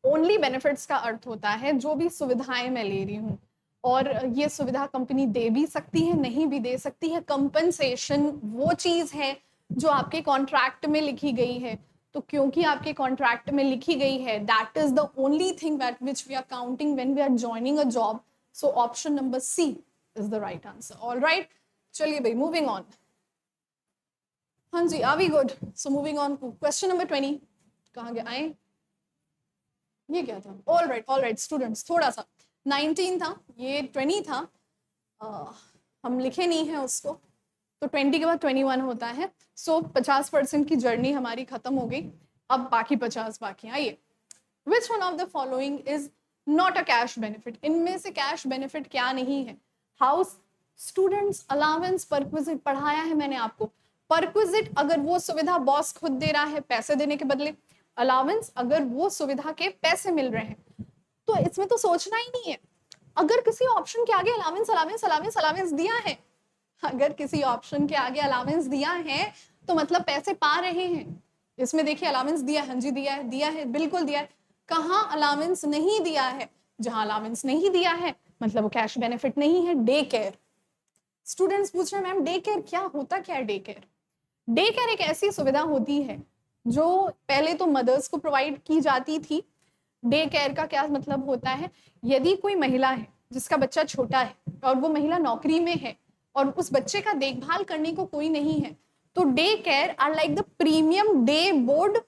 ओनली बेनिफिट्स का अर्थ होता है जो भी सुविधाएं मैं ले रही हूँ, और ये सुविधा कंपनी दे भी सकती है, नहीं भी दे सकती है। कंपनसेशन वो चीज है जो आपके कॉन्ट्रैक्ट में लिखी गई है, तो क्योंकि आपके कॉन्ट्रैक्ट में लिखी गई है, that is the only thing that which we are counting when we are joining a job. So option number C is the right answer. All right, चलिए भाई मूविंग ऑन। हाँ जी, are we good? So moving on to question number 20। कहाँ गया आए, ये क्या था? ऑल राइट स्टूडेंट्स, थोड़ा सा 19 था, ये 20 था, हम लिखे नहीं है उसको, तो 20 के बाद 21 होता है। सो 50% की जर्नी हमारी खत्म हो गई, अब बाकी 50 बाकी। आइए, which one of the following is not a cash benefit? इनमें से कैश बेनिफिट क्या नहीं है? हाउस स्टूडेंट्स अलावेंस परक्विजिट पढ़ाया है मैंने आपको। परक्विजिट अगर वो सुविधा बॉस खुद दे रहा है पैसे देने के बदले, अलावेंस अगर वो सुविधा के पैसे मिल रहे हैं, तो इसमें तो सोचना ही नहीं है। अगर किसी ऑप्शन के आगे अलावेंस अलावेंस अलावेंस अलावेंस दिया है, अगर किसी ऑप्शन के आगे अलावेंस दिया है तो मतलब पैसे पा रहे हैं। इसमें देखिए अलावेंस दिया है, हाँ जी दिया है बिल्कुल दिया है। कहाँ अलावेंस नहीं दिया है? जहां अलावेंस नहीं दिया है मतलब वो कैश बेनिफिट नहीं है। डे केयर, स्टूडेंट्स पूछ रहे हैं मैम डे केयर क्या होता, क्या है डे केयर? डे केयर एक ऐसी सुविधा होती है जो पहले तो मदर्स को प्रोवाइड की जाती थी। डे केयर का क्या मतलब होता है? यदि कोई महिला है जिसका बच्चा छोटा है और वो महिला नौकरी में है और उस बच्चे का देखभाल करने को कोई नहीं है, तो day care are like the premium day board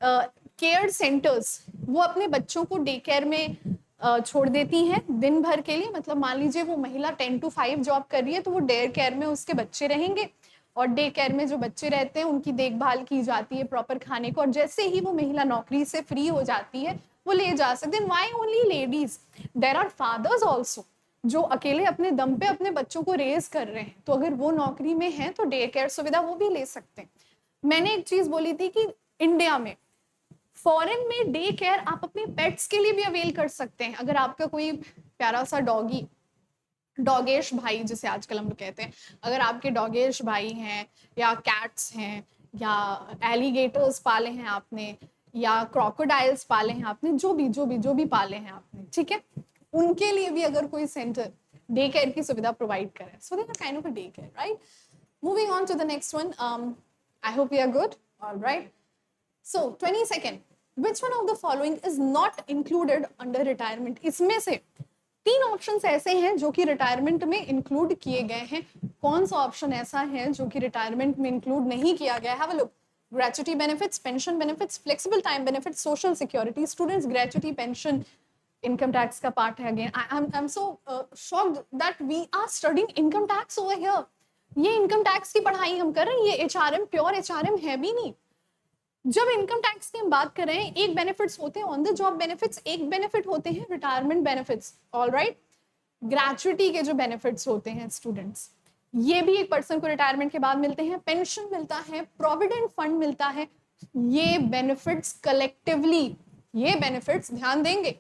care centers. वो अपने बच्चों को डे केयर में छोड़ देती हैं दिन भर के लिए। मतलब मान लीजिए वो महिला 10 to 5 जॉब कर रही है, तो वो डे केयर में उसके बच्चे रहेंगे, और डे केयर में जो बच्चे रहते हैं उनकी देखभाल की जाती है प्रॉपर खाने को, और जैसे ही वो महिला नौकरी से फ्री हो जाती है वो ले जा सकते हैं। Why only ladies? There are fathers also जो अकेले अपने दम पे अपने बच्चों को रेज कर रहे हैं, तो अगर वो नौकरी में है तो डे केयर सुविधा वो भी ले सकते हैं। मैंने एक चीज बोली थी कि इंडिया में, फॉरेन में डे केयर आप अपने पेट्स के लिए भी अवेल कर सकते हैं। अगर आपका कोई प्यारा सा डॉगी, डॉगेश भाई जिसे आजकल हम लोग कहते हैं, अगर आपके डॉगेश भाई हैं या कैट्स हैं या एलिगेटर्स पाले हैं आपने या क्रोकोडाइल्स पाले हैं आपने, जो भी पाले हैं आपने, ठीक है, उनके लिए भी अगर कोई सेंटर डे केयर की सुविधा प्रोवाइड करे, so they are kind of a day care, right? Moving on to the next one, I hope we are good, alright. So 22nd, which one of the following is not included under retirement? इसमें से 3 options ऐसे हैं जो कि retirement में include किए गए हैं। कौन सा ऑप्शन ऐसा है जो कि रिटायरमेंट में इंक्लूड नहीं किया गया है? Have a look. Gratuity benefits, pension benefits, flexible time benefits, social security. Students, gratuity, pension income tax का पार्ट है। Again I am so shocked that we are studying income tax over here. ये income tax की पढ़ाई हम कर रहे हैं, ये एचआरएम प्योर एचआरएम है भी नहीं। जब इनकम टैक्स की हम बात कर रहे हैं, एक बेनिफिट्स होते हैं ऑन द जॉब बेनिफिट्स, एक बेनिफिट होते हैं रिटायरमेंट बेनिफिट्स। ऑलराइट, ग्रेचुटी के जो बेनिफिट्स होते हैं स्टूडेंट्स, ये भी एक पर्सन को रिटायरमेंट के बाद मिलते हैं। पेंशन मिलता है, प्रोविडेंट फंड मिलता है। ये बेनिफिट्स कलेक्टिवली, ये बेनिफिट्स ध्यान देंगे,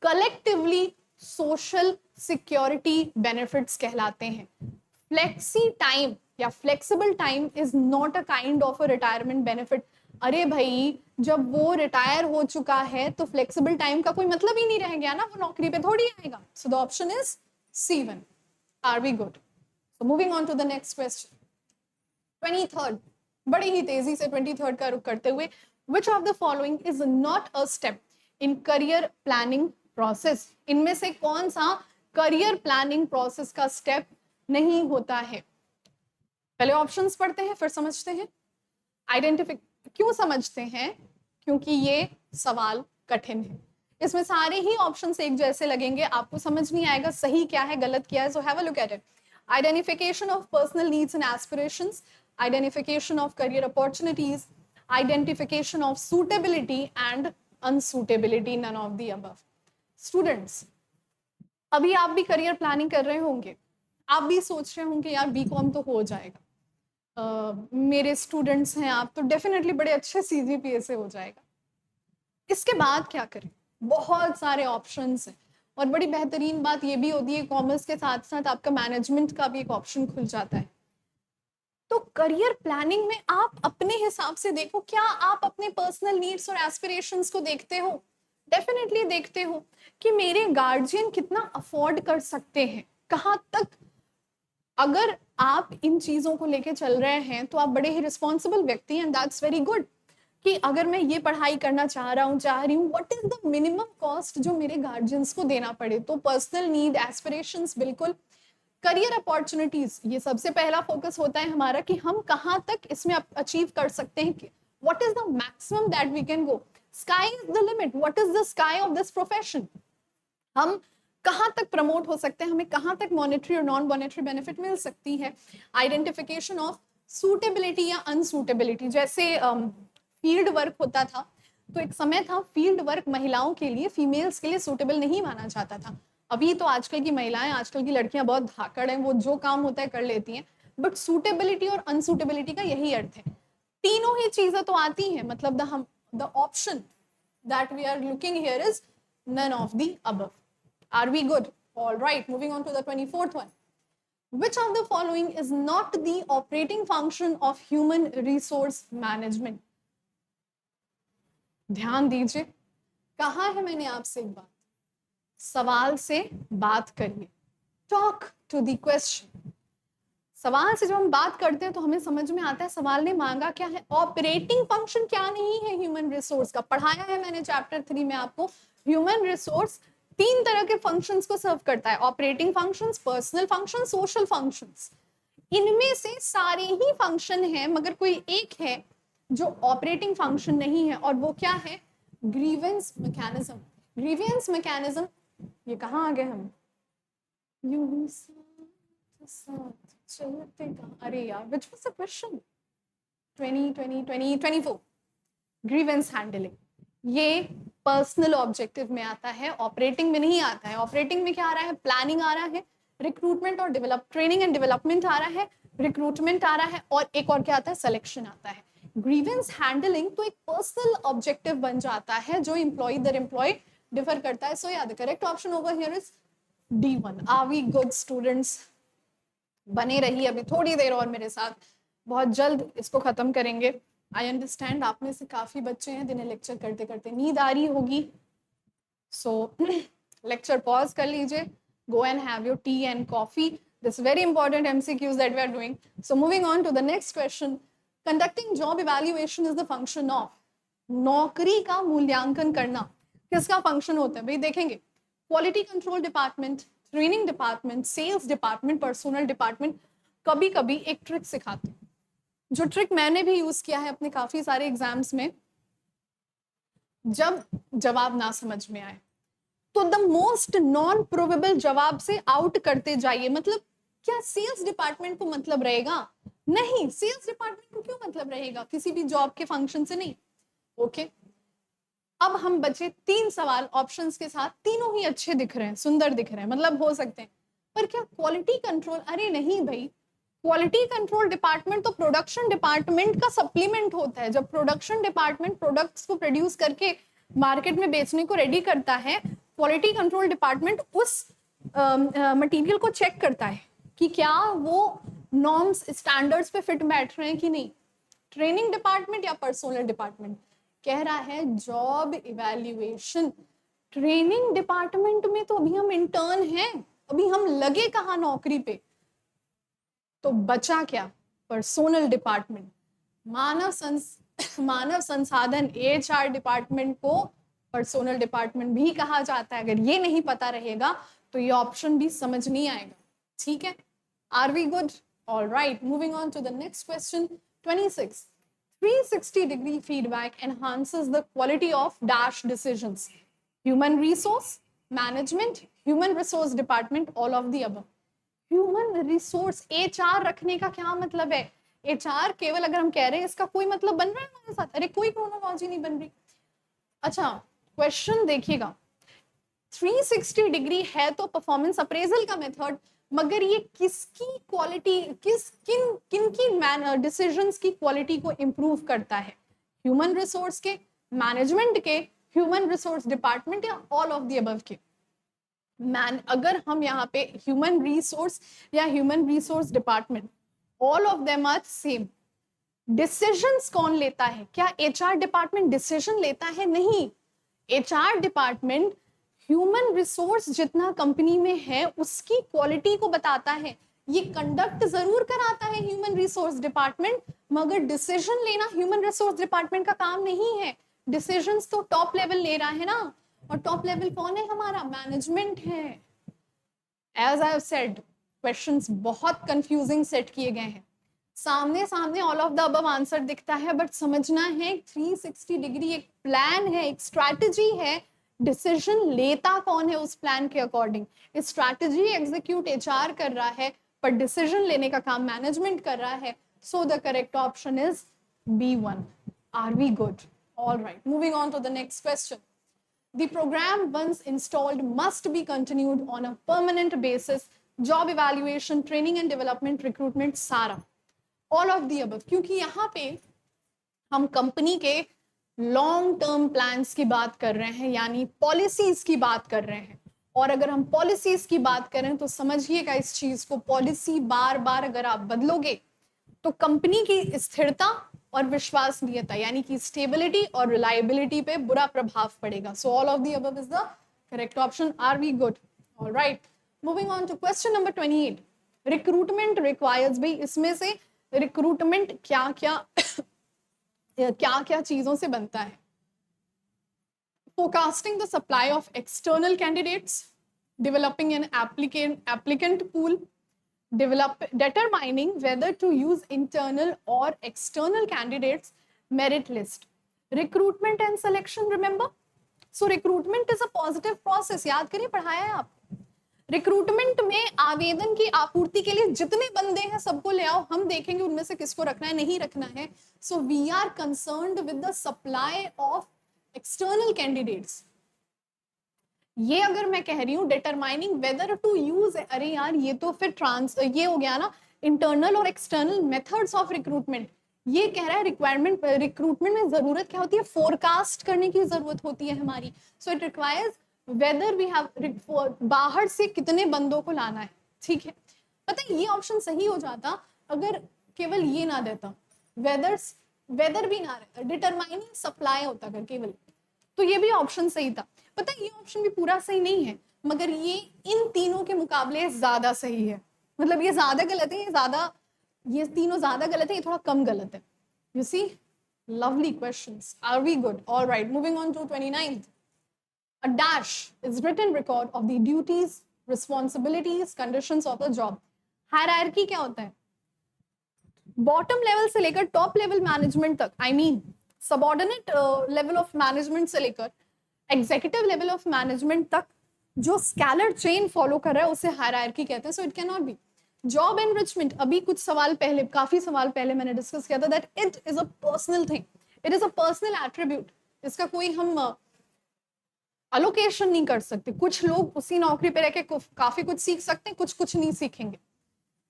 कलेक्टिवली सोशल सिक्योरिटी बेनिफिट्स कहलाते हैं। फ्लेक्सी टाइम या flexible time is not a kind of a retirement benefit. अरे भाई, जब वो रिटायर हो चुका है तो फ्लेक्सिबल टाइम का कोई मतलब ही नहीं रह गया ना, वो नौकरी पे थोड़ी आएगा। So the option is C1। Are we good? So moving on to the next question, 23rd, बड़ी ही तेजी से 23rd का रुख करते हुए, विच of the following is not a step in career planning process? इनमें से कौन सा करियर प्लानिंग प्रोसेस का स्टेप नहीं होता है? पहले ऑप्शंस पढ़ते हैं फिर समझते हैं। आइडेंटिफिक, क्यों समझते हैं? क्योंकि ये सवाल कठिन है। इसमें सारे ही ऑप्शंस एक जैसे लगेंगे, आपको समझ नहीं आएगा सही क्या है गलत क्या है। So have a look at it. Identification of personal needs and aspirations, identification of career opportunities, identification of suitability and unsuitability, none of the above. Students, अभी आप भी करियर प्लानिंग कर रहे होंगे, आप भी सोच रहे होंगे यार बीकॉम तो हो जाएगा, मेरे स्टूडेंट्स हैं आप, तो डेफिनेटली बड़े अच्छे CGPA से हो जाएगा। इसके बाद क्या करें? बहुत सारे ऑप्शंस हैं, और बड़ी बेहतरीन बात ये भी होती है कॉमर्स के साथ साथ आपका मैनेजमेंट का भी एक ऑप्शन खुल जाता है। तो करियर प्लानिंग में आप अपने हिसाब से देखो, क्या आप अपने पर्सनल नीड्स और एस्पिरेशंस को देखते हो? डेफिनेटली देखते हो कि मेरे गार्जियन कितना अफोर्ड कर सकते हैं, कहाँ तक। अगर आप इन चीजों को लेके चल रहे हैं तो आप बड़े ही रिस्पॉन्सिबल व्यक्ति हैं, दैट्स वेरी गुड। कि अगर मैं ये पढ़ाई करना चाह रही हूँ, what is the minimum cost जो मेरे गार्जियंस को देना पड़े? तो पर्सनल नीड, एस्पिरेशंस, बिल्कुल। करियर अपॉर्चुनिटीज, ये सबसे पहला फोकस होता है हमारा कि हम कहाँ तक इसमें अचीव कर सकते हैं, what is the maximum that we can go. Sky is the limit, what is the sky of this profession. हम कहाँ तक प्रमोट हो सकते हैं, हमें कहाँ तक मॉनेटरी और नॉन मॉनेटरी बेनिफिट मिल सकती है। आइडेंटिफिकेशन ऑफ सूटेबिलिटी या अनसूटेबिलिटी, जैसे फील्ड वर्क होता था, तो एक समय था फील्ड वर्क महिलाओं के लिए, फीमेल्स के लिए सूटेबल नहीं माना जाता था। अभी तो आजकल की महिलाएं, आजकल की लड़कियां बहुत धाकड़ हैं, वो जो काम होता है कर लेती हैं, बट सूटेबिलिटी और अनसूटेबिलिटी का यही अर्थ है। तीनों ही चीजें तो आती हैं, मतलब the option that we are looking here is none of the above. Are we good? All right, moving on to the 24th one. Which of the following is not the operating function of human resource management? ध्यान दीजिए, कहा है मैंने आपसे एक बात, सवाल से बात करिए, टॉक टू द क्वेश्चन। सवाल से जब हम बात करते हैं तो हमें समझ में आता है सवाल ने मांगा क्या है। ऑपरेटिंग फंक्शन क्या नहीं है ह्यूमन रिसोर्स का, पढ़ाया है मैंने चैप्टर 3 में आपको। ह्यूमन रिसोर्स 3 तरह के फंक्शंस को सर्व करता है, operating functions, personal functions, social functions. इनमें से सारे ही फंक्शन है, मगर कोई एक है जो ऑपरेटिंग फंक्शन नहीं है, और वो क्या है? Grievance mechanism. ग्रीवेंस मैकेनिज्म, ये कहाँ आ गए हम? यूं साथ चलते का, अरे यार which was the question? 24 grievance handling, ये पर्सनल ऑब्जेक्टिव में आता है, ऑपरेटिंग में नहीं आता है। ऑपरेटिंग में क्या आ रहा है? प्लानिंग आ रहा है, रिक्रूटमेंट और डेवलप, ट्रेनिंग एंड डेवलपमेंट आ रहा है, रिक्रूटमेंट आ रहा है, और एक और क्या आता है? सिलेक्शन आता है। ग्रीवेंस हैंडलिंग तो एक पर्सनल ऑब्जेक्टिव बन जाता है जो एम्प्लॉय दर एम्प्लॉय डिफर करता है। सो या the correct option over here is D1। Are we good students? बने रही अभी थोड़ी देर और मेरे साथ, बहुत जल्द इसको खत्म करेंगे। आई अंडरस्टैंड आप में से काफी बच्चे हैं जिन्हें लेक्चर करते करते नींद आ रही होगी, सो लेक्चर पॉज कर लीजिए, go and have your tea and coffee. This very important MCQs that we are doing. So moving on to the next question. Conducting job evaluation is the function of, नौकरी का मूल्यांकन करना किसका function होता है भाई? देखेंगे quality control department, training department, sales department, personal department कभी कभी एक ट्रिक सिखाते हैं, जो ट्रिक मैंने भी यूज किया है अपने काफी सारे एग्जाम्स में। जब जवाब ना समझ में आए तो द मोस्ट नॉन प्रोबेबल जवाब से आउट करते जाइए। मतलब क्या सेल्स डिपार्टमेंट को मतलब रहेगा? नहीं, सेल्स डिपार्टमेंट को क्यों मतलब रहेगा? किसी भी जॉब के फंक्शन से नहीं। ओके, अब हम बचे 3 सवाल ऑप्शंस के साथ, तीनों ही अच्छे दिख रहे हैं, सुंदर दिख रहे हैं, मतलब हो सकते हैं, पर क्या क्वालिटी कंट्रोल? अरे नहीं भाई, क्वालिटी कंट्रोल डिपार्टमेंट तो प्रोडक्शन डिपार्टमेंट का सप्लीमेंट होता है। जब प्रोडक्शन डिपार्टमेंट प्रोडक्ट्स को प्रोड्यूस करके मार्केट में बेचने को रेडी करता है, क्वालिटी कंट्रोल डिपार्टमेंट उस मटेरियल को चेक करता है कि क्या वो नॉर्म्स स्टैंडर्ड्स पे फिट बैठ रहे हैं कि नहीं। ट्रेनिंग डिपार्टमेंट या पर्सनल डिपार्टमेंट कह रहा है जॉब इवैल्यूएशन। ट्रेनिंग डिपार्टमेंट में तो अभी हम इंटर्न हैं, अभी हम लगे कहाँ नौकरी पे, तो बचा क्या? Personal department. मानव संसाधन एचआर डिपार्टमेंट को पर्सनल डिपार्टमेंट भी कहा जाता है। अगर ये नहीं पता रहेगा तो ये ऑप्शन भी समझ नहीं आएगा। ठीक है, are we good? All right, moving on to the next question 26। 360 degree feedback enhances the quality of dash decisions. Human resource, management, human resource department, all of the above. Human resource HR रखने का क्या मतलब है? HR केवल अगर हम कह रहे हैं इसका कोई मतलब बन रहा है हमारे साथ? अरे कोई क्रोनोलॉजी नहीं बन रही। अच्छा, क्वेश्चन देखिएगा, 360 डिग्री है तो परफॉर्मेंस अप्रेजल का मेथड, मगर ये किसकी क्वालिटी, किन की डिसीजंस की क्वालिटी को इंप्रूव करता है? ह्यूमन रिसोर्स के, मैनेजमेंट के, ह्यूमन रिसोर्स डिपार्टमेंट या ऑल ऑफ द अबव के? अगर हम यहाँ पे ह्यूमन रिसोर्स या human resource department, all of them are same. Decisions कौन लेता है? क्या एचआर डिपार्टमेंट डिसीजन लेता है? नहीं, एचआर डिपार्टमेंट ह्यूमन रिसोर्स जितना कंपनी में है उसकी क्वालिटी को बताता है। ये कंडक्ट जरूर कराता है ह्यूमन रिसोर्स डिपार्टमेंट, मगर डिसीजन लेना ह्यूमन रिसोर्स डिपार्टमेंट का काम नहीं है। डिसीजंस तो टॉप लेवल ले रहा है ना, और टॉप लेवल कौन है हमारा? मैनेजमेंट है। As I have said, questions बहुत कंफ्यूजिंग सेट किए गए हैं। सामने all of the above answer दिखता है, बट समझना है 360 डिग्री एक प्लान है, एक स्ट्रैटेजी है। डिसीजन लेता कौन है उस प्लान के अकॉर्डिंग? स्ट्रैटेजी एग्जीक्यूट एचआर कर रहा है, पर डिसीजन लेने का काम मैनेजमेंट कर रहा है। So the correct option is B1. Are we good? All right, moving on to the next question. The program once installed must be continued on a permanent basis. Job evaluation, training and development, recruitment, सारा all of the above। क्योंकि यहाँ पे हम company के long term plans की बात कर रहे हैं, यानी पॉलिसीज की बात कर रहे हैं। और अगर हम पॉलिसीज की बात करें तो समझिएगा इस चीज को, पॉलिसी बार बार अगर आप बदलोगे तो कंपनी की स्थिरता और विश्वसनीयता यानी कि स्टेबिलिटी और रिलायबिलिटी पे बुरा प्रभाव पड़ेगा। So all of the above is the correct option. Are we good? All right, moving on to question number 28। Recruitment requires, भाई इसमें से रिक्रूटमेंट क्या क्या चीजों से बनता है? Forecasting the supply of external candidates, developing N applicant pool, determining whether to use internal or external candidates, merit list, recruitment and selection, remember? So recruitment is a positive process, याद करिए, पढ़ाया है आप। रिक्रूटमेंट में आवेदन की आपूर्ति के लिए जितने बंदे हैं सबको ले आओ, हम देखेंगे उनमें से किसको रखना है, नहीं रखना है। So we are concerned with the supply of external candidates. ये अगर मैं कह रही हूँ डिटरमाइनिंग वेदर टू यूज, अरे यार ये तो फिर ये हो गया ना, इंटरनल और एक्सटर्नल मेथड्स ऑफ रिक्रूटमेंट। ये कह रहा है रिक्रूटमेंट में जरूरत क्या होती है? फोरकास्ट करने की जरूरत होती है हमारी। So it requires whether we have, बाहर से कितने बंदों को लाना है। ठीक है, पता है ये ऑप्शन सही हो जाता अगर केवल ये ना देता, वेदर भी ना रहता, डिटरमाइनिंग सप्लाई होता अगर केवल, तो ये भी ऑप्शन सही था। पता है ये ऑप्शन भी पूरा सही नहीं है, मगर ये इन तीनों के मुकाबले ज्यादा सही है। मतलब ये ज्यादा गलत है, ये तीनों ज्यादा गलत है, ये थोड़ा कम गलत है। You see, lovely questions. Are we good? All right, moving on to 29th। A dash is written record of the duties, responsibilities, conditions of the job. Hierarchy क्या होता है? बॉटम लेवल से लेकर टॉप लेवल मैनेजमेंट तक, I mean subordinate level of management से लेकर executive level of management तक जो स्कैलर चेन फॉलो कर रहा है उसे हायरार्की कहते हैं. So it can not be job enrichment. अभी कुछ सवाल पहले, काफी सवाल पहले मैंने डिस्कस किया था that it is a personal thing, it is a personal attribute. इसका कोई हम अलोकेशन नहीं कर सकते. कुछ लोग उसी नौकरी पे रह के काफी कुछ सीख सकते हैं, कुछ कुछ नहीं सीखेंगे.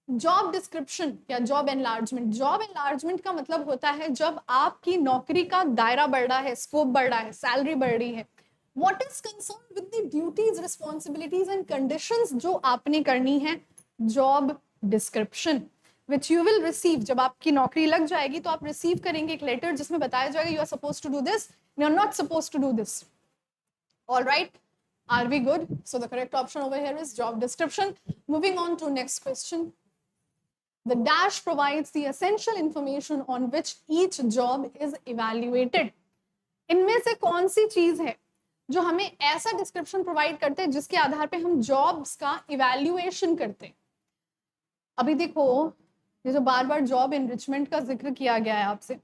जॉब डिस्क्रिप्शन या जॉब एनलार्जमेंट. जॉब एनलार्जमेंट का मतलब होता है जब आपकी नौकरी का दायरा बढ़ रहा है, स्कोप बढ़ रहा है, सैलरी बढ़ रही है. What is concern with the duties, responsibilities and conditions जो आपने करनी है. Job description which you will receive. जब आपकी नौकरी लग जाएगी तो आप रिसीव करेंगे एक लेटर जिसमें बताया जाएगा you are suppose to do this, you are not suppose to do this. All right, are we good? So the correct option over here is job description. Moving on to next question. The dash provides the essential information on which each job is evaluated. इनमें से कौन सी चीज है जो हमें ऐसा description provide करते हैं जिसके आधार पे हम जॉब्स का इवैल्यूएशन करते हैं. अभी देखो, ये जो बार बार जॉब इनरिचमेंट का जिक्र किया गया है आपसे,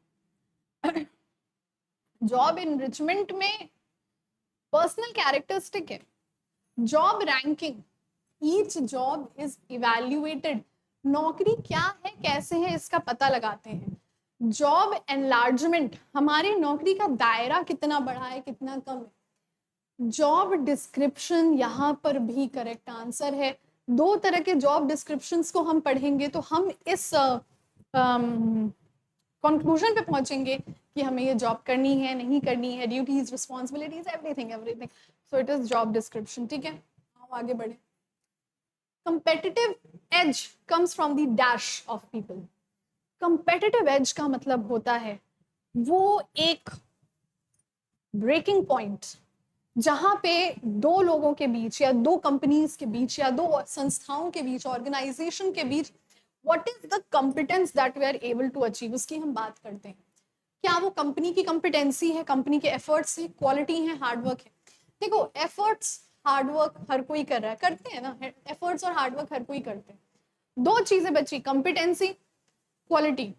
जॉब इनरिचमेंट में पर्सनल कैरेक्टरिस्टिक है. Job ranking, each job is evaluated. नौकरी क्या है, कैसे है, इसका पता लगाते हैं. जॉब एनलार्जमेंट, हमारी नौकरी का दायरा कितना बड़ा है, कितना कम है. जॉब डिस्क्रिप्शन, यहाँ पर भी करेक्ट आंसर है. दो तरह के जॉब डिस्क्रिप्शंस को हम पढ़ेंगे तो हम इस कंक्लूजन पे पहुंचेंगे कि हमें ये जॉब करनी है, नहीं करनी है, duties, responsibilities, everything. So it is job description. ठीक है, आगे बढ़े. Competitive edge comes from the dash of people. Competitive edge का मतलब होता है वो एक ब्रेकिंग पॉइंट जहां पे दो लोगों के बीच या दो कंपनीज के बीच या दो संस्थाओं के बीच, ऑर्गेनाइजेशन के बीच, what is the competence that we are able to achieve, उसकी हम बात करते हैं. क्या वो कंपनी की कॉम्पिटेंसी है, कंपनी के एफर्ट्स है, क्वालिटी है, हार्डवर्क है. देखो, एफर्ट्स हार्डवर्क हर कोई कर रहा है, करते हैं ना, एफर्ट्स और हार्डवर्क हर कोई करते हैं. दो चीजें बची, कॉम्पिटेंसी, क्वालिटी.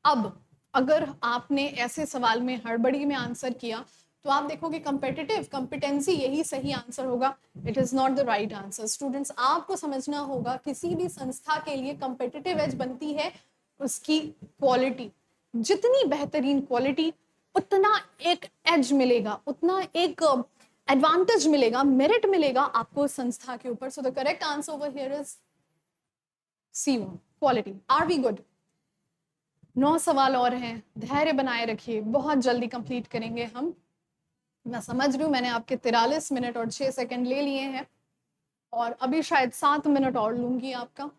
अब अगर आपने ऐसे सवाल में हड़बड़ी में आंसर किया तो आप देखोगे कंपेटिटिव, कॉम्पिटेंसी, यही सही आंसर होगा. It is not the right answer. Students, आपको समझना होगा किसी भी संस्था के लिए कंपेटिटिव एज बनती है उसकी क्वालिटी. जितनी बेहतरीन क्वालिटी, उतना एक एज मिलेगा, उतना एक एडवांटेज मिलेगा, मेरिट मिलेगा आपको संस्था के ऊपर. So the correct answer over here is C1, quality. Are we good? 9 सवाल और हैं, धैर्य बनाए रखिए, बहुत जल्दी कंप्लीट करेंगे हम. मैं समझ रही हूँ मैंने आपके 43 मिनट और 6 सेकंड ले लिए हैं और अभी शायद 7 मिनट और लूंगी आपका.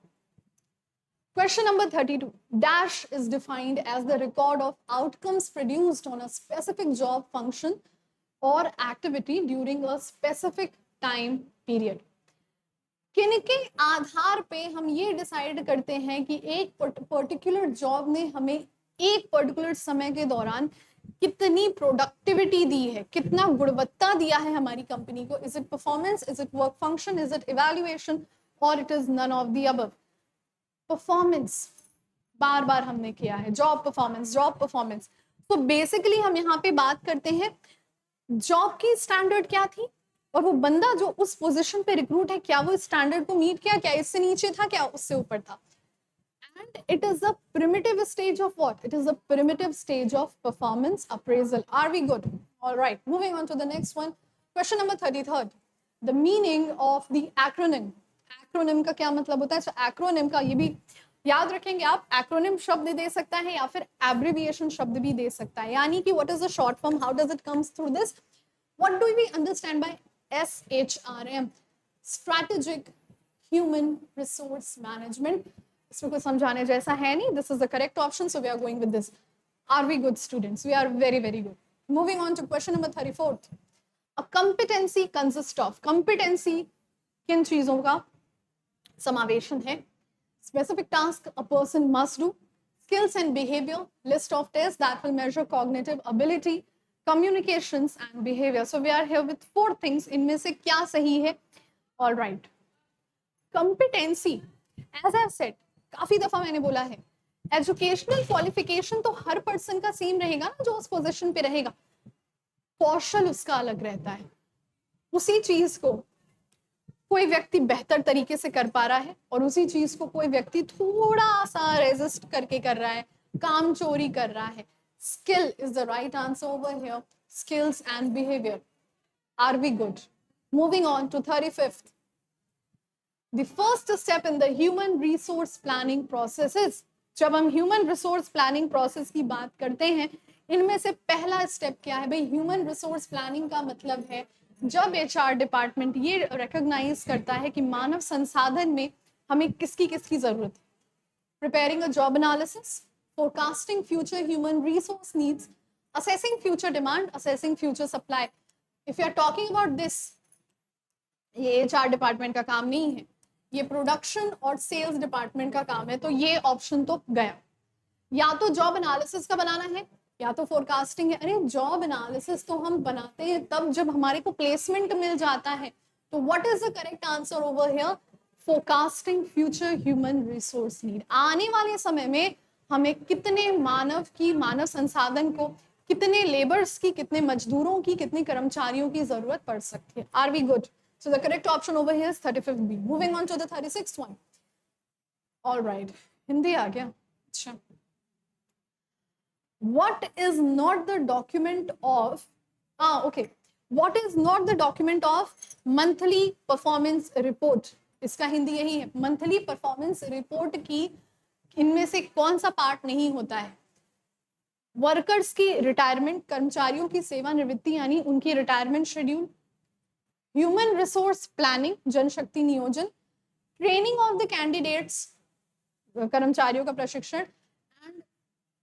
Question number 32. Dash is defined as the record of outcomes produced on a specific job function or activity during a specific time period. किनके आधार पे हम ये डिसाइड करते हैं कि एक पर्टिकुलर जॉब ने हमें एक पर्टिकुलर समय के दौरान कितनी प्रोडक्टिविटी दी है, कितना गुणवत्ता दिया है हमारी कंपनी को. Is it performance, is it work function, is it evaluation, और it is none of the above. Performance बार बार हमने किया है, जॉब परफॉर्मेंस, जॉब परफॉर्मेंस. तो बेसिकली हम यहाँ पे बात करते हैं जॉब की स्टैंडर्ड क्या थी और वो बंदा जो उस पोजीशन पे रिक्रूट है क्या वो स्टैंडर्ड को मीट किया, क्या इससे नीचे था, क्या उससे ऊपर था. And it is a primitive stage of what? It is a primitive stage of performance appraisal. Are we good? All right. Moving on to the next one. Question number 33. The meaning of the acronym. Acronym का क्या मतलब होता है? So acronym का ये भी याद रखेंगे आप. Acronym शब्द दे सकता है या फिर abbreviation शब्द भी दे सकता है. यानी कि what is the short form? How does it comes through this? What do we understand by SHRM? Strategic Human Resource Management. इसमें कुछ समझाने जैसा है नहीं. This is the correct option, so we are going with this. Are we good students? We are very, very good. Moving on to question number 34. A competency consists of. Competency किन चीजों का समावेशन है? Specific task a person must do, skills and behavior, list of tests that will measure cognitive ability, communications and behavior. So we are here with 4 things. इनमें से क्या सही है? All right. Competency, as I said, काफी दफा मैंने बोला है, एजुकेशनल क्वालिफिकेशन तो हर पर्सन का सेम रहेगा ना जो उस पोजीशन पे रहेगा, कौशल उसका अलग रहता है। उसी चीज को कोई व्यक्ति बेहतर तरीके से कर पा रहा है और उसी चीज को कोई व्यक्ति थोड़ा सा रेजिस्ट करके कर रहा है, काम चोरी कर रहा है। Skill is the right answer over here, skills and behaviour. Are we good? Moving on to 35th. The first step in the human resource planning process is, जब हम human resource planning process की बात करते हैं, इनमें से पहला step क्या है भाई? ह्यूमन रिसोर्स प्लानिंग का मतलब है जब एचआर डिपार्टमेंट ये रिकॉग्नाइज करता है कि मानव संसाधन में हमें किसकी किसकी जरूरत है। Preparing a job analysis, forecasting future human resource needs, assessing future demand, assessing future supply. If you are talking about this, ये एचआर डिपार्टमेंट का काम नहीं है, ये प्रोडक्शन और सेल्स डिपार्टमेंट का काम है। तो ये ऑप्शन तो गया। या तो जॉब एनालिसिस का बनाना है या तो फोरकास्टिंग है। अरे जॉब एनालिसिस तो हम बनाते हैं तब जब हमारे को प्लेसमेंट मिल जाता है। तो what is the correct answer over here? Forecasting future human resource need. आने वाले समय में हमें कितने मानव संसाधन को, कितने लेबर्स की, कितने मजदूरों की, कितने कर्मचारियों की जरूरत पड़ सकती है। Are we good? So the correct option over here is 35th B. Moving on to the 36th one. All right. Hindi आ गया? अच्छा. What is not the document of? Okay. What is not the document of monthly performance report? इसका हिंदी यही है। Monthly performance report की इनमें से कौन सा पार्ट नहीं होता है? वर्कर्स की रिटायरमेंट, कर्मचारियों की सेवानिवृत्ति यानी उनकी retirement schedule, human resource planning, जनशक्ति नियोजन, ट्रेनिंग ऑफ द कैंडिडेट्स, कर्मचारियों का प्रशिक्षण, एंड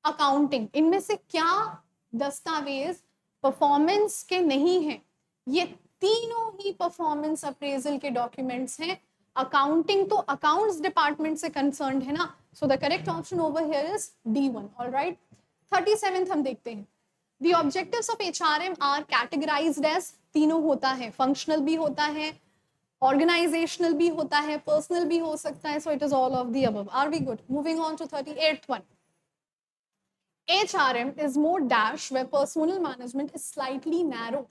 अकाउंटिंग। इनमें से क्या दस्तावेज परफॉर्मेंस के नहीं है? ये तीनों ही परफॉर्मेंस अप्रेजल के डॉक्यूमेंट्स हैं। अकाउंटिंग तो अकाउंट्स डिपार्टमेंट से कंसर्न्ड है ना। सो the correct option over here is D1. Alright, 37th हम देखते हैं। The objectives of HRM are categorized as, तीनों होता है, फंक्शनल भी होता है, ऑर्गेनाइजेशनल भी होता है, पर्सनल भी हो सकता है। So it is all of the above. Are we good? Moving on to 38th one. HRM is more dash where personal management is slightly narrow.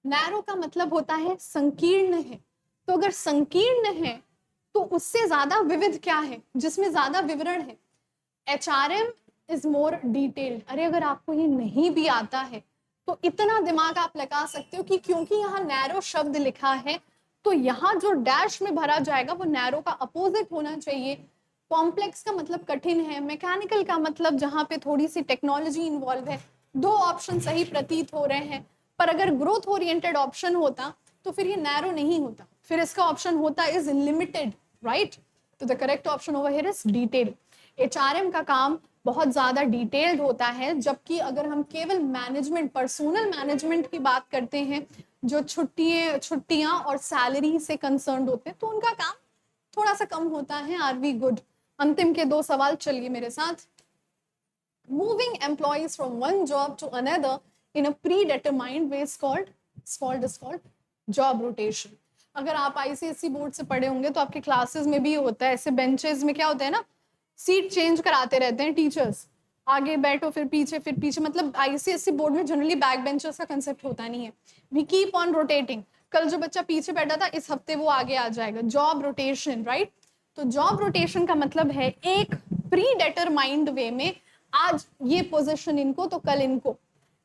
Narrow का मतलब होता है संकीर्ण है। तो अगर संकीर्ण है तो उससे ज्यादा विविध क्या है, जिसमें ज्यादा विवरण है? HRM is more detailed. अरे अगर आपको ये नहीं भी आता है तो इतना दिमाग आप लगा सकते हो कि क्योंकि यहाँ नैरो शब्द लिखा है तो यहाँ जो डैश में भरा जाएगा वो नैरो का अपोजिट होना चाहिए। कॉम्प्लेक्स का मतलब कठिन है, मैकेनिकल का मतलब जहाँ पे थोड़ी सी टेक्नोलॉजी इन्वॉल्व है। दो ऑप्शन सही प्रतीत हो रहे हैं, पर अगर ग्रोथ ओरिएंटेड ऑप्शन होता तो फिर ये नैरो नहीं होता, फिर इसका ऑप्शन होता इज लिमिटेड, राइट? तो the correct option over here is detail. HRM का काम बहुत ज्यादा डिटेल्ड होता है, जबकि अगर हम केवल मैनेजमेंट, पर्सनल मैनेजमेंट की बात करते हैं, जो छुट्टियां और सैलरी से कंसर्न्ड होते हैं, तो उनका काम थोड़ा सा कम होता है। Are we good? अंतिम के 2 सवाल चलिए मेरे साथ। Moving employees from one job to another in a predetermined way is called job rotation. अगर आप आईसीएसई बोर्ड से पढ़े होंगे तो आपके क्लासेस में भी होता है, ऐसे बेंचेस में क्या होता है ना, सीट चेंज कराते रहते हैं टीचर्स, आगे बैठो फिर पीछे, मतलब आईसीएसई बोर्ड में जनरली बैक बेंचर्स का कंसेप्ट होता नहीं है। We keep on rotating. कल जो बच्चा पीछे बैठा था इस हफ्ते वो आगे आ जाएगा। Job rotation, right? तो जॉब रोटेशन का मतलब है एक प्री डिटरमाइंड वे में आज ये पोजीशन इनको तो कल इनको,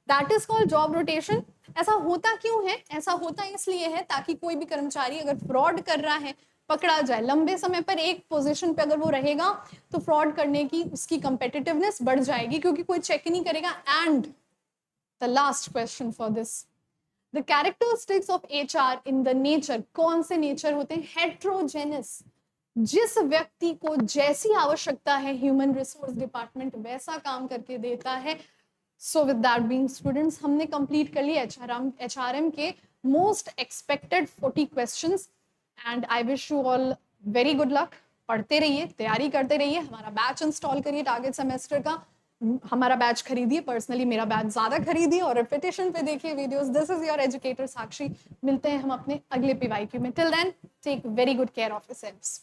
that is called job rotation. ऐसा होता क्यों है? ऐसा होता इसलिए है ताकि कोई भी कर्मचारी अगर फ्रॉड कर रहा है पकड़ा जाए। लंबे समय पर एक पोजीशन पे अगर वो रहेगा तो फ्रॉड करने की उसकी कंपेटिटिवनेस बढ़ जाएगी, क्योंकि कोई चेक नहीं करेगा। And the last question for this, the characteristics of HR in the nature, कौन से नेचर होते हैं? हेट्रोजेनस। जिस व्यक्ति को जैसी आवश्यकता है ह्यूमन रिसोर्स डिपार्टमेंट वैसा काम करके देता है। सो विद दैट बीइंग स्टूडेंट्स, हमने कंप्लीट कर लिया एचआरएम के most expected 40 questions. And I wish you all very good luck. पढ़ते रहिए, तैयारी करते रहिए, हमारा बैच इंस्टॉल करिए टारगेट सेमेस्टर का। हमारा बैच खरीदिए, पर्सनली मेरा बैच ज़्यादा खरीदिए और रिपीटेशन पे देखिए videos. This is your educator Sakshi. मिलते हैं हम अपने अगले PYQ में। Till then take very good care of yourselves.